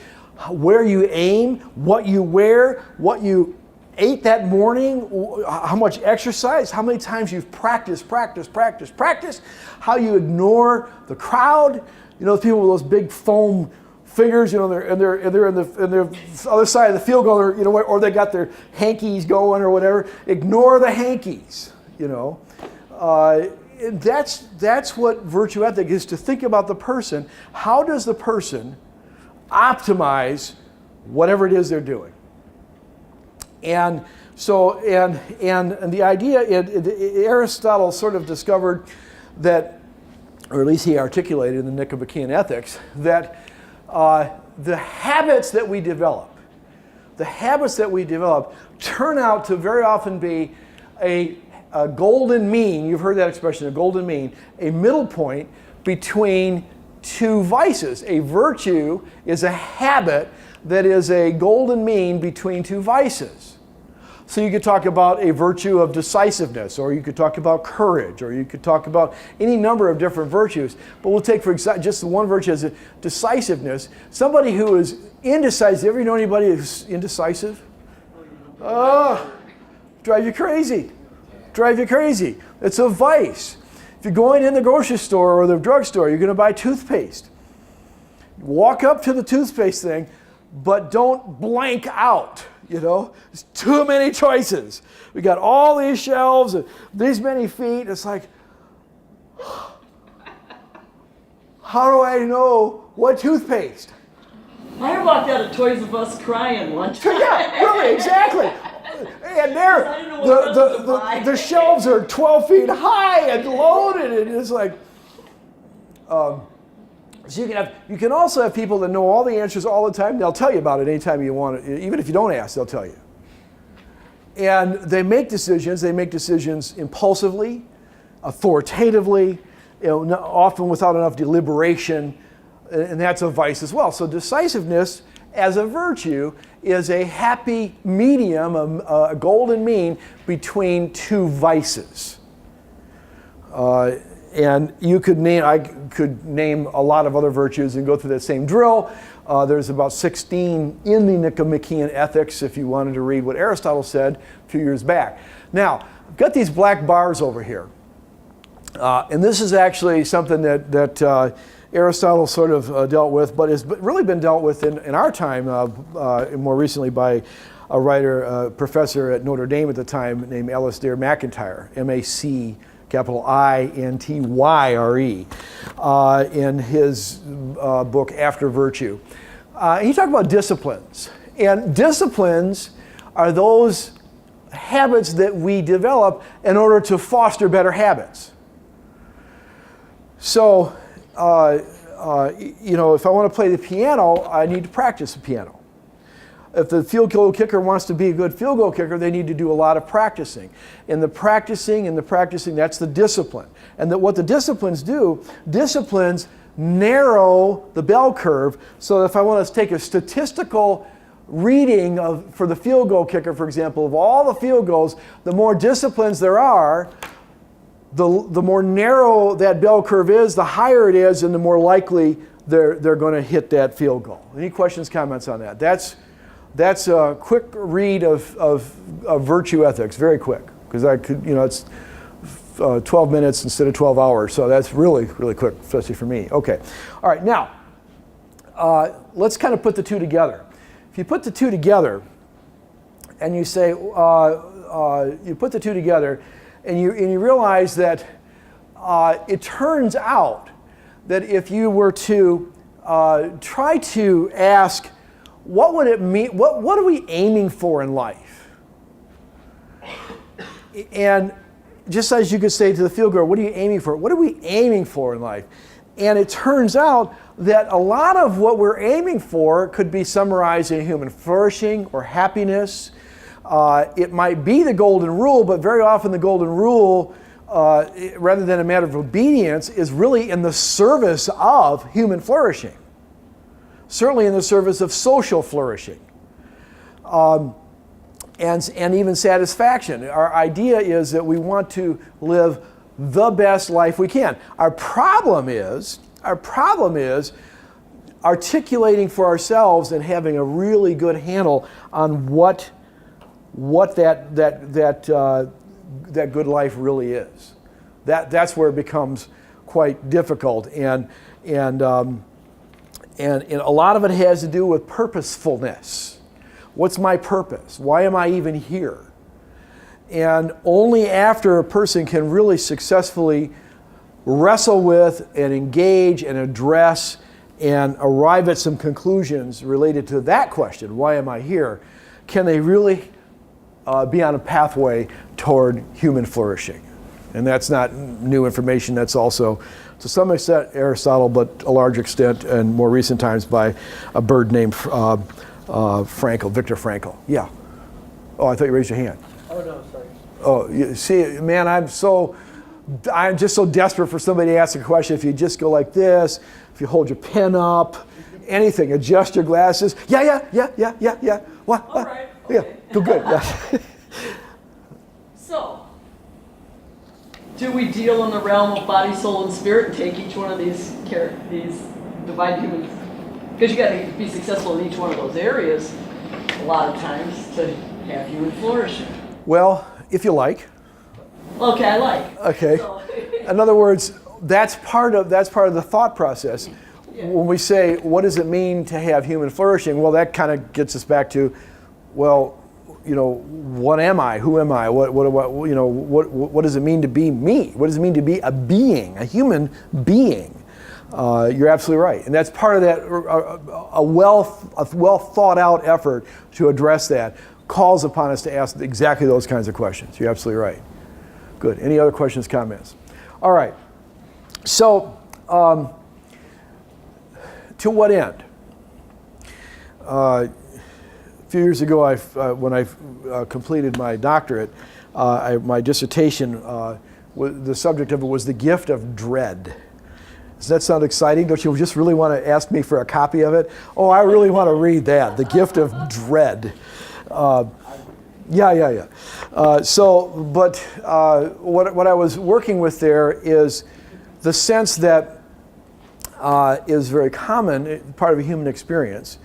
where you aim, what you wear, what you ate that morning, how much exercise, how many times you've practiced, how you ignore the crowd. The people with those big foam fingers, they're in the other side of the field goal, or they got their hankies going or whatever. Ignore the hankies, That's what virtue ethic is, to think about the person. How does the person optimize whatever it is they're doing? And So, and the idea, Aristotle sort of discovered that, or at least he articulated in the Nicomachean Ethics, that the habits that we develop turn out to very often be a golden mean. You've heard that expression, a golden mean, a middle point between two vices. A virtue is a habit that is a golden mean between two vices. So you could talk about a virtue of decisiveness, or you could talk about courage, or you could talk about any number of different virtues. But we'll take for example just the one virtue as a decisiveness. Somebody who is indecisive. Ever know anybody who's indecisive? Oh, drive you crazy. Drive you crazy. It's a vice. If you're going in the grocery store or the drugstore, you're going to buy toothpaste. Walk up to the toothpaste thing, but don't blank out. You know, there's too many choices. We got all these shelves and these many feet. It's like, how do I know what toothpaste? I walked out of Toys R Us crying one time. Yeah, really, exactly. And there, I didn't know what else to buy. the shelves are 12 feet high and loaded, and it's like, so you can also have people that know all the answers all the time. They'll tell you about it anytime you want it. Even if you don't ask, they'll tell you. And they make decisions. They make decisions impulsively, authoritatively, often without enough deliberation, and that's a vice as well. So decisiveness as a virtue is a happy medium, a golden mean between two vices. And you could name, I could name a lot of other virtues and go through that same drill. There's about 16 in the Nicomachean Ethics if you wanted to read what Aristotle said a few years back. Now, I've got these black bars over here. And this is actually something that Aristotle sort of dealt with, but has really been dealt with in our time, more recently by a writer, professor at Notre Dame at the time named Alasdair MacIntyre, M-A-C capital I-N-T-Y-R-E, in his book After Virtue. He talked about disciplines. And disciplines are those habits that we develop in order to foster better habits. So, if I want to play the piano, I need to practice the piano. If the field goal kicker wants to be a good field goal kicker, they need to do a lot of practicing. And the practicing, that's the discipline. And what the disciplines do, disciplines narrow the bell curve. So if I want to take a statistical reading for the field goal kicker, for example, of all the field goals, the more disciplines there are, the more narrow that bell curve is, the higher it is, and the more likely they're going to hit that field goal. Any questions, comments on that? That's a quick read of virtue ethics, very quick, because it's 12 minutes instead of 12 hours, so that's really, really quick, especially for me. Okay, all right, now, let's kind of put the two together. If you put the two together, and you say, you put the two together, and you realize that it turns out that if you were to try to ask, what would it mean? What are we aiming for in life? And just as you could say to the field goal, what are you aiming for? What are we aiming for in life? And it turns out that a lot of what we're aiming for could be summarized in human flourishing or happiness. It might be the golden rule, but very often the golden rule, rather than a matter of obedience, is really in the service of human flourishing. Certainly in the service of social flourishing, and even satisfaction. Our idea is that we want to live the best life we can. Our problem is articulating for ourselves and having a really good handle on what that good life really is. That's where it becomes quite difficult, and a lot of it has to do with purposefulness. What's my purpose? Why am I even here? And only after a person can really successfully wrestle with and engage and address and arrive at some conclusions related to that question, why am I here, can they really be on a pathway toward human flourishing. And that's not new information. That's also, to some extent, Aristotle, but a large extent, and more recent times, by a bird named Frankl, Viktor Frankl. Yeah. Oh, I thought you raised your hand. Oh, no, sorry. Oh, you see, man, I'm just so desperate for somebody to ask a question. If you just go like this, if you hold your pen up, anything, adjust your glasses. Yeah. What? All right. Yeah, Okay. go good. Yeah. So, do we deal in the realm of body, soul, and spirit and take each one of these divine humans? Because you got to be successful in each one of those areas a lot of times to have human flourishing. Well, if you like. Okay, I like. Okay. So, In other words, that's part of the thought process. Yeah. When we say, what does it mean to have human flourishing? Well, that kind of gets us back to, well, what am I? Who am I? What does it mean to be me? What does it mean to be a being, a human being? You're absolutely right, and that's part of that. A well thought out effort to address that calls upon us to ask exactly those kinds of questions. You're absolutely right. Good. Any other questions, comments? All right. So, to what end? A few years ago, when I completed my doctorate, my dissertation, the subject of it was the gift of dread. Does that sound exciting? Don't you just really want to ask me for a copy of it? Oh, I really want to read that, the gift of dread. Yeah. What I was working with there is the sense that is very common, part of a human experience,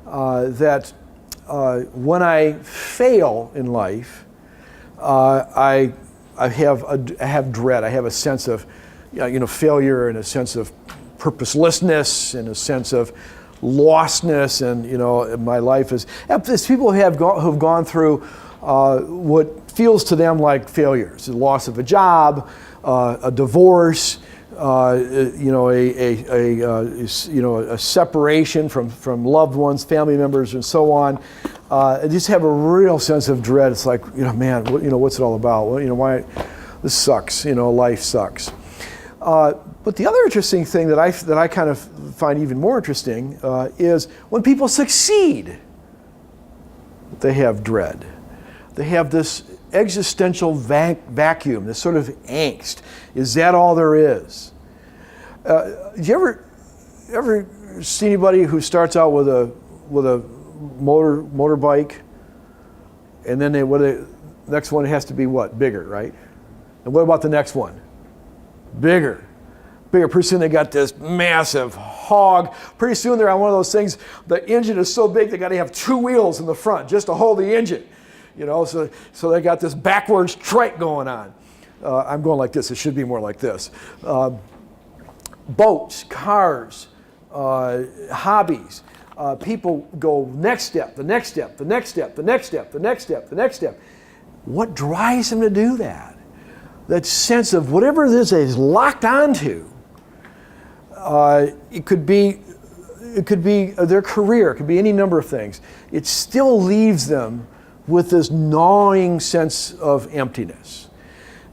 that when I fail in life, I have dread. I have a sense of failure, and a sense of purposelessness, and a sense of lostness, and my life is. As people who've gone through what feels to them like failures, the loss of a job, a divorce, a separation from loved ones, family members, and so on. I just have a real sense of dread. It's like, man, what's it all about? Well, why this sucks? Life sucks. But the other interesting thing that I kind of find even more interesting is when people succeed, they have dread. They have this existential vacuum, this sort of angst. Is that all there is? Do you ever see anybody who starts out with a motorbike, and then the next one has to be what? Bigger, right? And what about the next one? Bigger. Pretty soon they got this massive hog. Pretty soon they're on one of those things, the engine is so big they got to have two wheels in the front just to hold the engine. So they got this backwards trike going on. I'm going like this, it should be more like this. Boats, cars, hobbies. People go next step, the next step, the next step, the next step, the next step, the next step. What drives them to do that? That sense of whatever this is locked onto. It could be their career. It could be any number of things. It still leaves them with this gnawing sense of emptiness.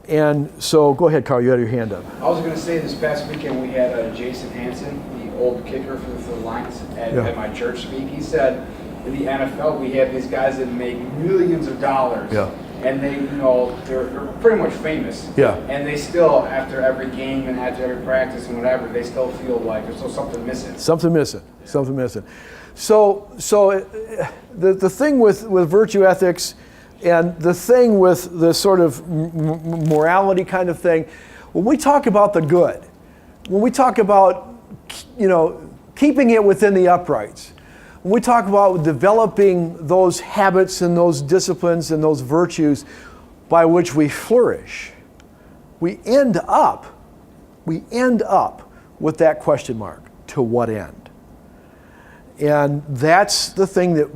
And so, go ahead, Carl. You had your hand up. I was going to say this past weekend we had Jason Hansen, the old kicker for the Lions, at my church speak. He said, in the NFL we have these guys that make millions of dollars. Yeah. And they're pretty much famous. Yeah. And they still, after every game and after every practice and whatever, they still feel like there's still something missing. Something missing. So the thing with virtue ethics, and the thing with the sort of morality kind of thing, when we talk about the good, when we talk about keeping it within the uprights, when we talk about developing those habits and those disciplines and those virtues by which we flourish, we end up with that question mark: to what end? And that's the thing that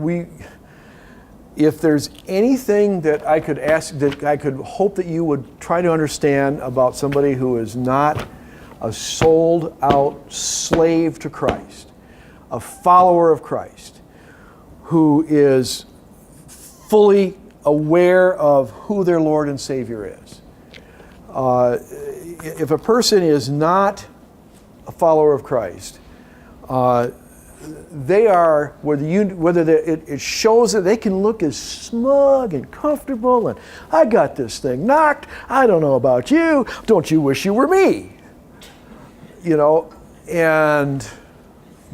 if there's anything that I could ask, that I could hope that you would try to understand about somebody who is not a sold out slave to Christ, a follower of Christ, who is fully aware of who their Lord and Savior is. If a person is not a follower of Christ, they are, it shows that they can look as smug and comfortable and I got this thing knocked, I don't know about you, don't you wish you were me? You know, and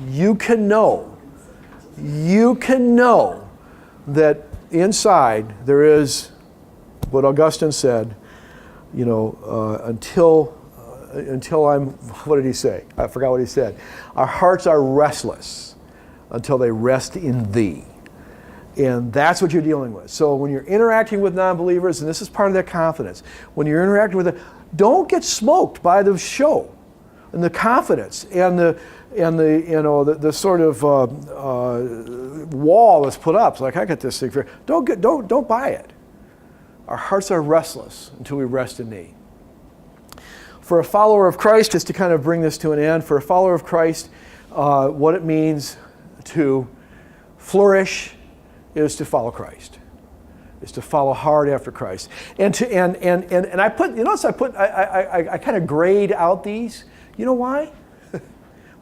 you can know that inside there is what Augustine said, you know, until I'm, what did he say? I forgot what he said. Our hearts are restless until they rest in thee. And that's what you're dealing with. So when you're interacting with non-believers, and this is part of that confidence, when you're interacting with them, don't get smoked by the show and the confidence and the sort of wall that's put up. It's like, I got this thing for you. Don't buy it. Our hearts are restless until we rest in thee. For a follower of Christ, just to kind of bring this to an end, for a follower of Christ, what it means to flourish is to follow Christ. Is to follow hard after Christ. And I put, you notice I kind of grayed out these. You know why?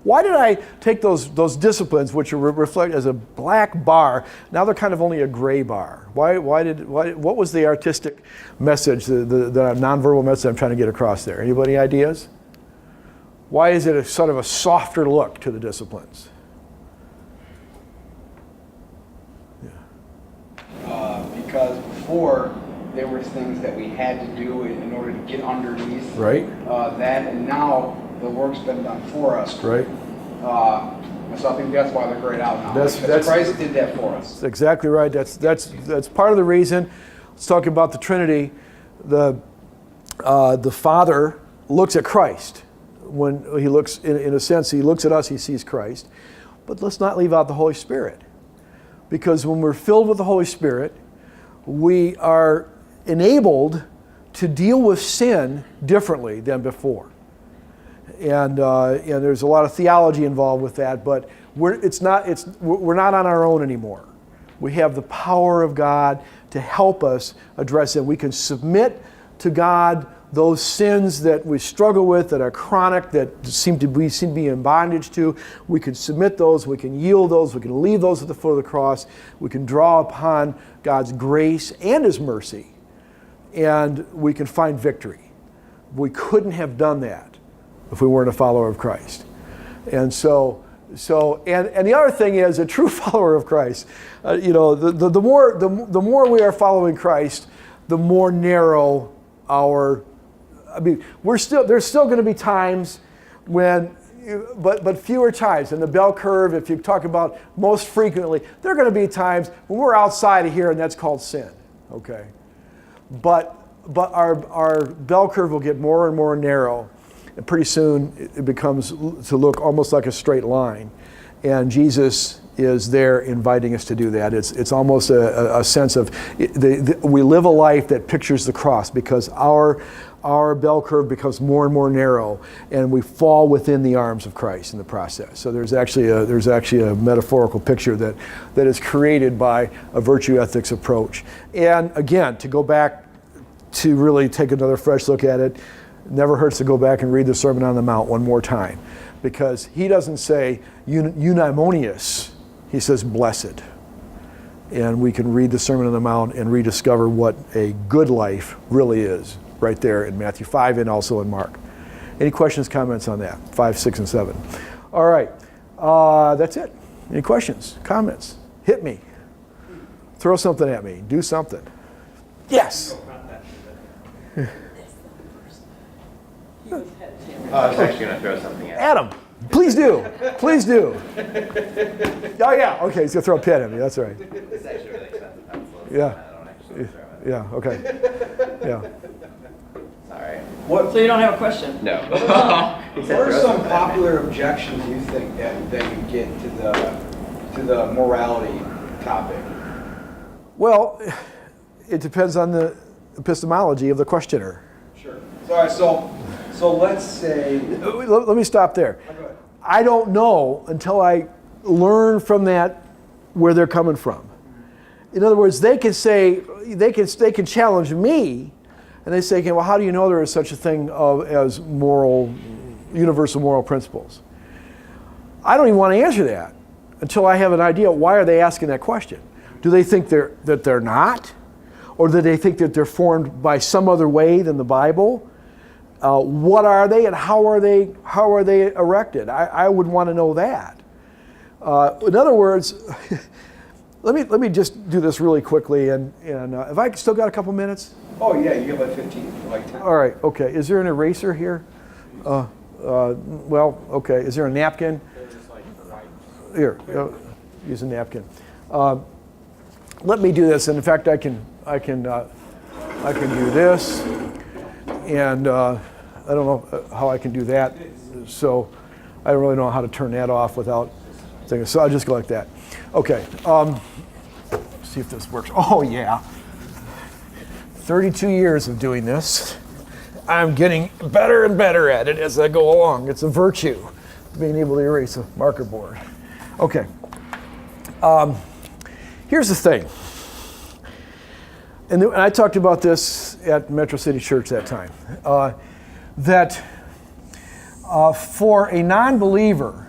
Why did I take those disciplines, which are reflected as a black bar, now they're kind of only a gray bar? What was the artistic message, the nonverbal message I'm trying to get across there? Anybody ideas? Why is it a sort of a softer look to the disciplines? Because before, there were things that we had to do in order to get underneath right. That, and now the work's been done for us. Right. So I think that's why they're grayed out now. That's Christ did that for us. That's exactly right. That's part of the reason. Let's talk about the Trinity. The Father looks at Christ. When he looks, in a sense, he looks at us, he sees Christ. But let's not leave out the Holy Spirit. Because when we're filled with the Holy Spirit, we are enabled to deal with sin differently than before. And there's a lot of theology involved with that, but we're not on our own anymore. We have the power of God to help us address it. We can submit to God those sins that we struggle with, that are chronic, that we seem to be in bondage to. We can submit those, we can yield those, we can leave those at the foot of the cross. We can draw upon God's grace and His mercy, and we can find victory. We couldn't have done that if we weren't a follower of Christ. And so the other thing is, a true follower of Christ, the more we are following Christ, the more narrow there's still going to be times when, but fewer times. In the bell curve, if you talk about most frequently, there are going to be times when we're outside of here, and that's called sin, okay? But our bell curve will get more and more narrow, and pretty soon it becomes to look almost like a straight line. And Jesus is there inviting us to do that. It's almost a sense of, we live a life that pictures the cross, because our bell curve becomes more and more narrow, and we fall within the arms of Christ in the process. So there's actually a metaphorical picture that is created by a virtue ethics approach. And again, to go back to really take another fresh look at it, never hurts to go back and read the Sermon on the Mount one more time, because he doesn't say eudaimonias, he says blessed. And we can read the Sermon on the Mount and rediscover what a good life really is right there in Matthew 5 and also in Mark. Any questions, comments on that? 5, 6, and 7. All right, that's it. Any questions, comments? Hit me. Throw something at me. Do something. Yes. I was actually going to throw something at Adam, please do. Please do. Oh, yeah. Okay, he's going to throw a pin at me. That's right. It's actually really expensive pencil. Yeah. I don't actually throw it. Yeah, okay. Yeah. Sorry. So you don't have a question? No. He What said are throw some something at me. popular objections you think that you get to the morality topic? Well, it depends on the epistemology of the questioner. Sure. All right, so let's say. Let me stop there. Go ahead. I don't know until I learn from that where they're coming from. In other words, they can say, they can challenge me, and they say, okay, well, how do you know there is such a thing as universal moral principles? I don't even want to answer that until I have an idea. Why are they asking that question? Do they think that they're not? Or do they think that they're formed by some other way than the Bible? What are they, and how are they erected? I would want to know that. In other words, let me just do this really quickly. And have I still got a couple minutes? Oh yeah, you have like 15, like 10. All right. Okay. Is there an eraser here? Well, okay. Is there a napkin? Here, use a napkin. Let me do this, and in fact, I can do this, and I don't know how I can do that, so I don't really know how to turn that off without thinking. So I'll just go like that. Okay. See if this works. Oh yeah. 32 years of doing this. I'm getting better and better at it as I go along. It's a virtue, being able to erase a marker board. Okay. Here's the thing. And I talked about this at Metro City Church that time. That for a non-believer,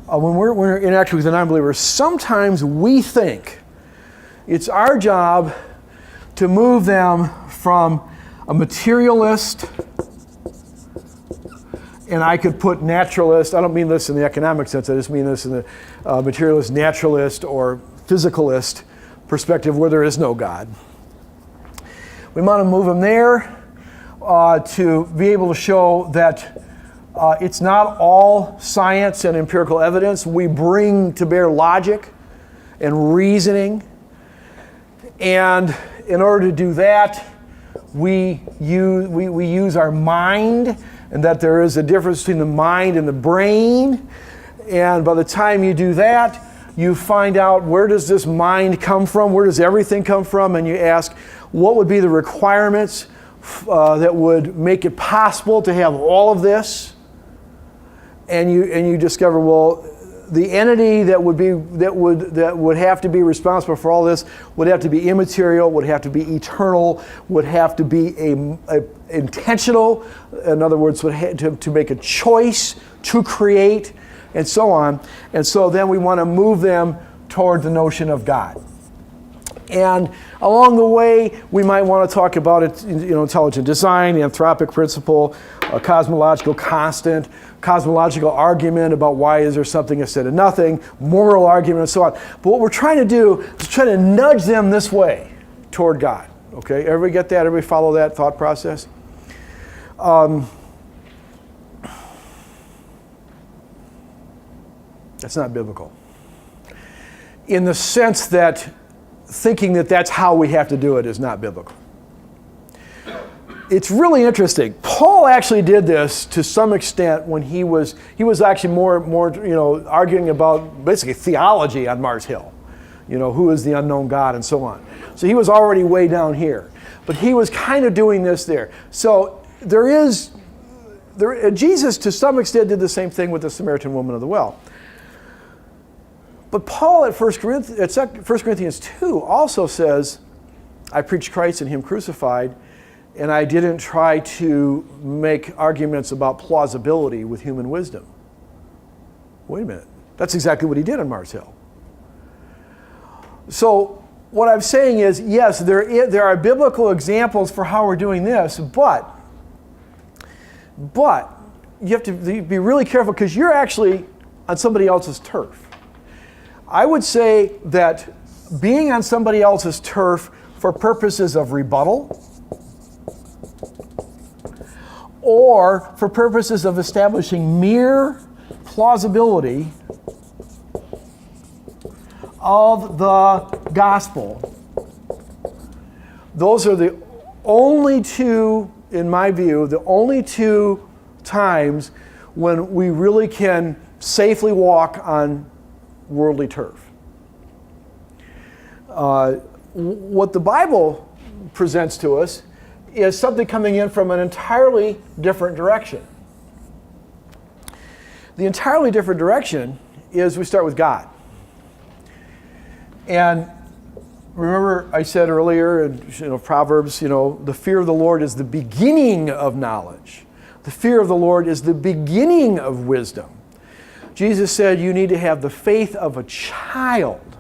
when we're interacting with a non-believer, sometimes we think it's our job to move them from a materialist, and I could put naturalist, I don't mean this in the economic sense, I just mean this in the materialist, naturalist, or physicalist perspective where there is no God. We want to move them there to be able to show that it's not all science and empirical evidence. We bring to bear logic and reasoning. And in order to do that, we use our mind, and that there is a difference between the mind and the brain. And by the time you do that, you find out, where does this mind come from? Where does everything come from? And you ask, what would be the requirements that would make it possible to have all of this? And you discover, well, the entity that would have to be responsible for all this would have to be immaterial, would have to be eternal, would have to be intentional. In other words, would have to make a choice to create, and so on. And so then we want to move them toward the notion of God. And along the way, we might want to talk about it, intelligent design, the anthropic principle, a cosmological constant, cosmological argument about why is there something instead of nothing, moral argument, and so on. But what we're trying to do is try to nudge them this way toward God. Okay, everybody get that? Everybody follow that thought process? That's not biblical. In the sense that thinking that that's how we have to do it is not biblical. It's really interesting. Paul actually did this to some extent when he was actually more arguing about basically theology on Mars Hill. Who is the unknown God and so on. So he was already way down here. But he was kind of doing this there. So Jesus to some extent did the same thing with the Samaritan woman of the well. But Paul at 1 Corinthians 2 also says, I preached Christ and him crucified, and I didn't try to make arguments about plausibility with human wisdom. Wait a minute. That's exactly what he did on Mars Hill. So what I'm saying is, yes, there are biblical examples for how we're doing this, but you have to be really careful because you're actually on somebody else's turf. I would say that being on somebody else's turf for purposes of rebuttal or for purposes of establishing mere plausibility of the gospel, those are the only two, in my view, the only two times when we really can safely walk on worldly turf. What the Bible presents to us is something coming in from an entirely different direction. The entirely different direction is we start with God. And remember I said earlier in Proverbs, the fear of the Lord is the beginning of knowledge. The fear of the Lord is the beginning of wisdom. Jesus said you need to have the faith of a child.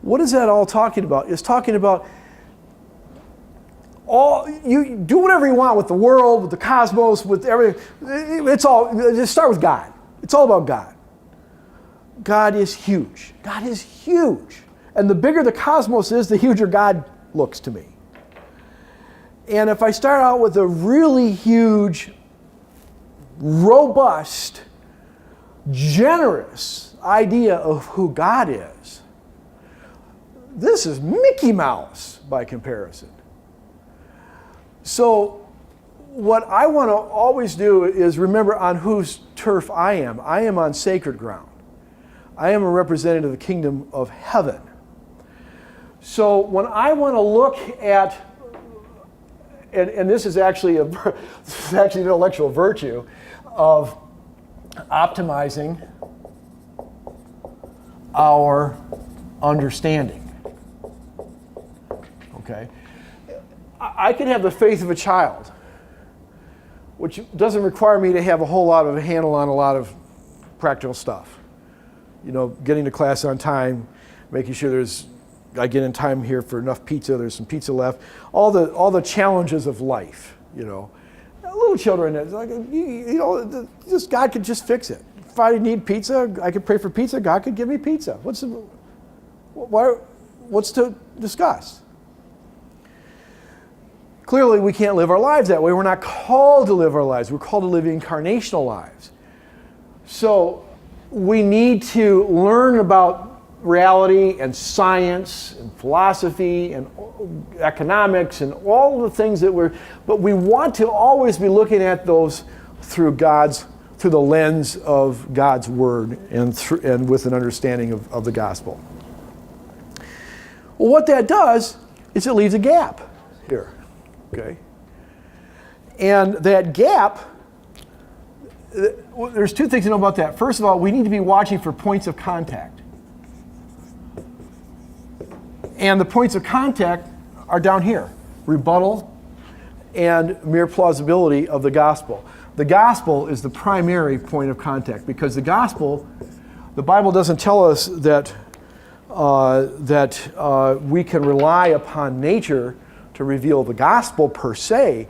What is that all talking about? It's talking about you do whatever you want with the world, with the cosmos, with everything. Just start with God. It's all about God. God is huge. God is huge. And the bigger the cosmos is, the huger God looks to me. And if I start out with a really huge, robust, generous idea of who God is, this is Mickey Mouse by comparison. So what I want to always do is remember on whose turf I am. I am on sacred ground. I am a representative of the kingdom of heaven. So when I want to look at, and this is actually an intellectual virtue of optimizing our understanding. Okay? I can have the faith of a child, which doesn't require me to have a whole lot of a handle on a lot of practical stuff. Getting to class on time, making sure I get in time here for enough pizza, there's some pizza left. All the challenges of life, Little children, it's like, just God could just fix it. If I need pizza, I could pray for pizza, God could give me pizza. What's to discuss? Clearly, we can't live our lives that way. We're not called to live our lives. We're called to live incarnational lives. So we need to learn about reality and science and philosophy and economics and all the things but we want to always be looking at those through the lens of God's Word and with an understanding of the gospel. Well, what that does is it leaves a gap here. Okay? And that gap, there's two things to know about that. First of all, we need to be watching for points of contact. And the points of contact are down here. Rebuttal and mere plausibility of the gospel. The gospel is the primary point of contact because the Bible doesn't tell us that we can rely upon nature to reveal the gospel per se.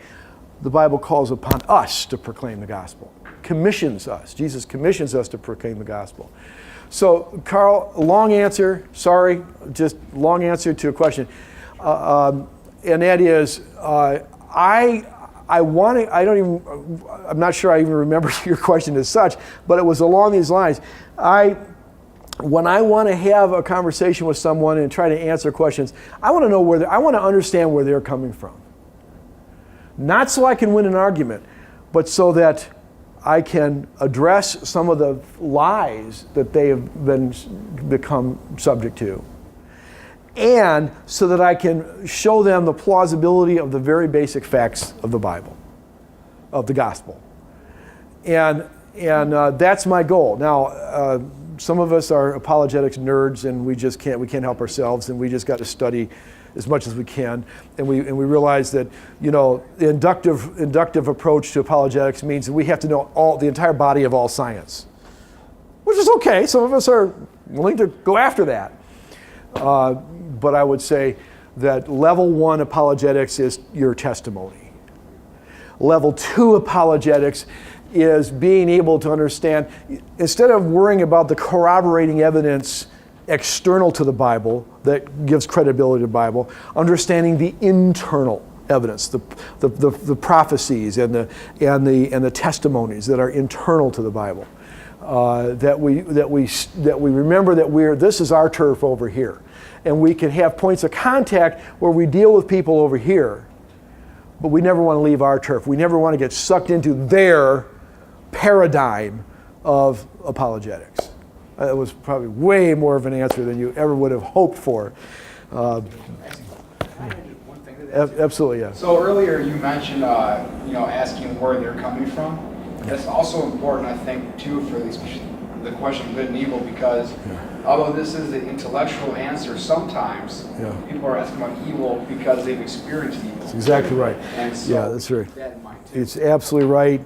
The Bible calls upon us to proclaim the gospel. Commissions us. Jesus commissions us to proclaim the gospel. So, Carl, long answer. Sorry, just long answer to a question, and that is, I'm not sure I even remember your question as such, but it was along these lines. When I want to have a conversation with someone and try to answer questions, I want to understand where they're coming from. Not so I can win an argument, but so that I can address some of the lies that they have become subject to. And so that I can show them the plausibility of the very basic facts of the Bible, of the gospel. And that's my goal. Now, some of us are apologetics nerds and we can't help ourselves, and we just got to study as much as we can, and we realize that the inductive approach to apologetics means that we have to know the entire body of all science, which is okay. Some of us are willing to go after that, but I would say that level 1 apologetics is your testimony. Level 2 apologetics is being able to understand, instead of worrying about the corroborating evidence external to the Bible that gives credibility to the Bible, understanding the internal evidence, the prophecies and the testimonies that are internal to the Bible. That we remember that this is our turf over here, and we can have points of contact where we deal with people over here, but we never want to leave our turf. We never want to get sucked into their paradigm of apologetics. It was probably way more of an answer than you ever would have hoped for. Absolutely, yes. So earlier you mentioned, asking where they're coming from. That's also important, I think, too, for the question of good and evil, because although this is the intellectual answer, sometimes people are asking about evil because they've experienced evil. That's exactly right. And so, Yeah, that's right. keep that in mind too. It's absolutely right.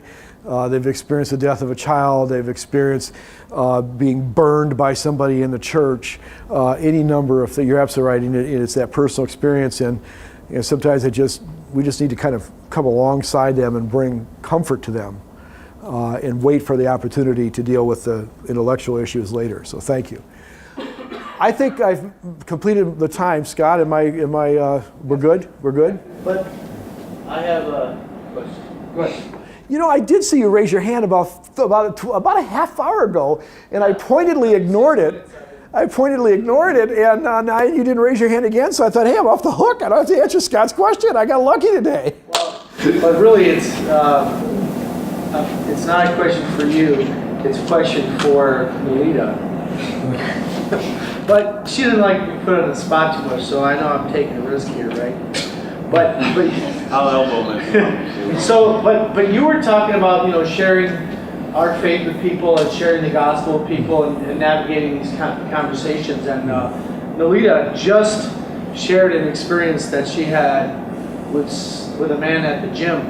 They've experienced the death of a child. They've experienced being burned by somebody in the church. Any number of things. You're absolutely right. And it's that personal experience. And sometimes we just need to kind of come alongside them and bring comfort to them and wait for the opportunity to deal with the intellectual issues later. So thank you. I think I've completed the time. Scott, we're good? We're good? But I have a question. Go ahead. You know, I did see you raise your hand about a half hour ago, and I pointedly ignored it. And now you didn't raise your hand again, so I thought, hey, I'm off the hook. I don't have to answer Scott's question. I got lucky today. Well, but really, it's not a question for you. It's a question for Melita. But she didn't like me put on the spot too much, so I know I'm taking a risk here, right? But I'll elbow him. so, but you were talking about, sharing our faith with people and sharing the gospel with people and navigating these conversations. And Melita just shared an experience that she had with a man at the gym,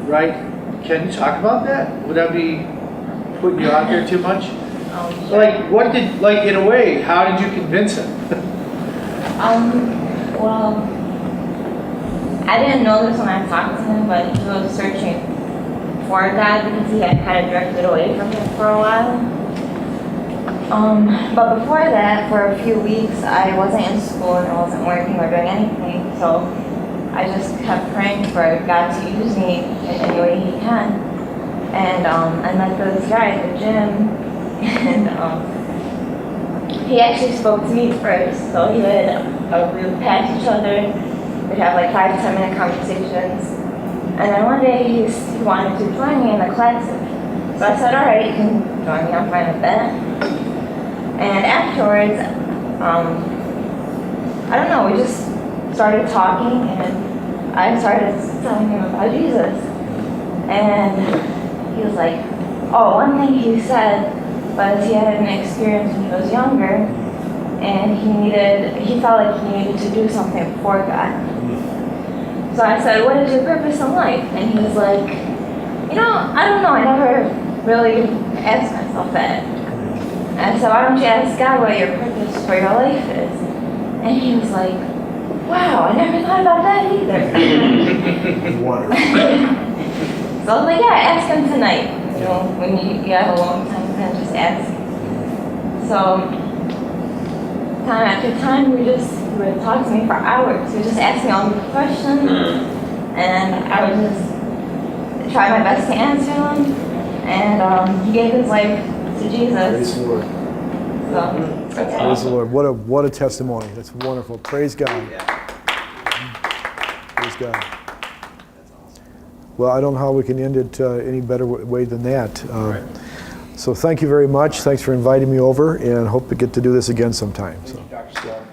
right? Can you talk about that? Would that be putting you out there too much? In a way, how did you convince him? Well, I didn't know this when I talked to him, but he was searching for God because he had kind of drifted away from it for a while. But before that, for a few weeks, I wasn't in school and I wasn't working or doing anything, so I just kept praying for God to use me in any way he can. And I met this guy at the gym, and he actually spoke to me first, so we would pass each other. We'd have like 5 to 10 minute conversations. And then one day he wanted to join me in the classic. So I said, all right, you can join me, I'm fine with that. And afterwards, I don't know, we just started talking and I started telling him about Jesus. And he was like, oh, one thing he said was he had an experience when he was younger and he felt like he needed to do something for God. So I said, what is your purpose in life? And he was like, I don't know, I never really asked myself that. And so why don't you ask God what your purpose for your life is? And he was like, wow, I never thought about that either. Wonderful. So I was like, yeah, ask him tonight. When you have a long time, then just ask. So time after time, he would talk to me for hours. He would just ask me all these questions, and I would just try my best to answer them. And he gave his life to Jesus. Praise the Lord. So, Praise the Lord. What a testimony. That's wonderful. Praise God. Praise God. Well, I don't know how we can end it any better way than that. So thank you very much. Thanks for inviting me over, and hope to get to do this again sometime. Thank you, Dr. Spalding.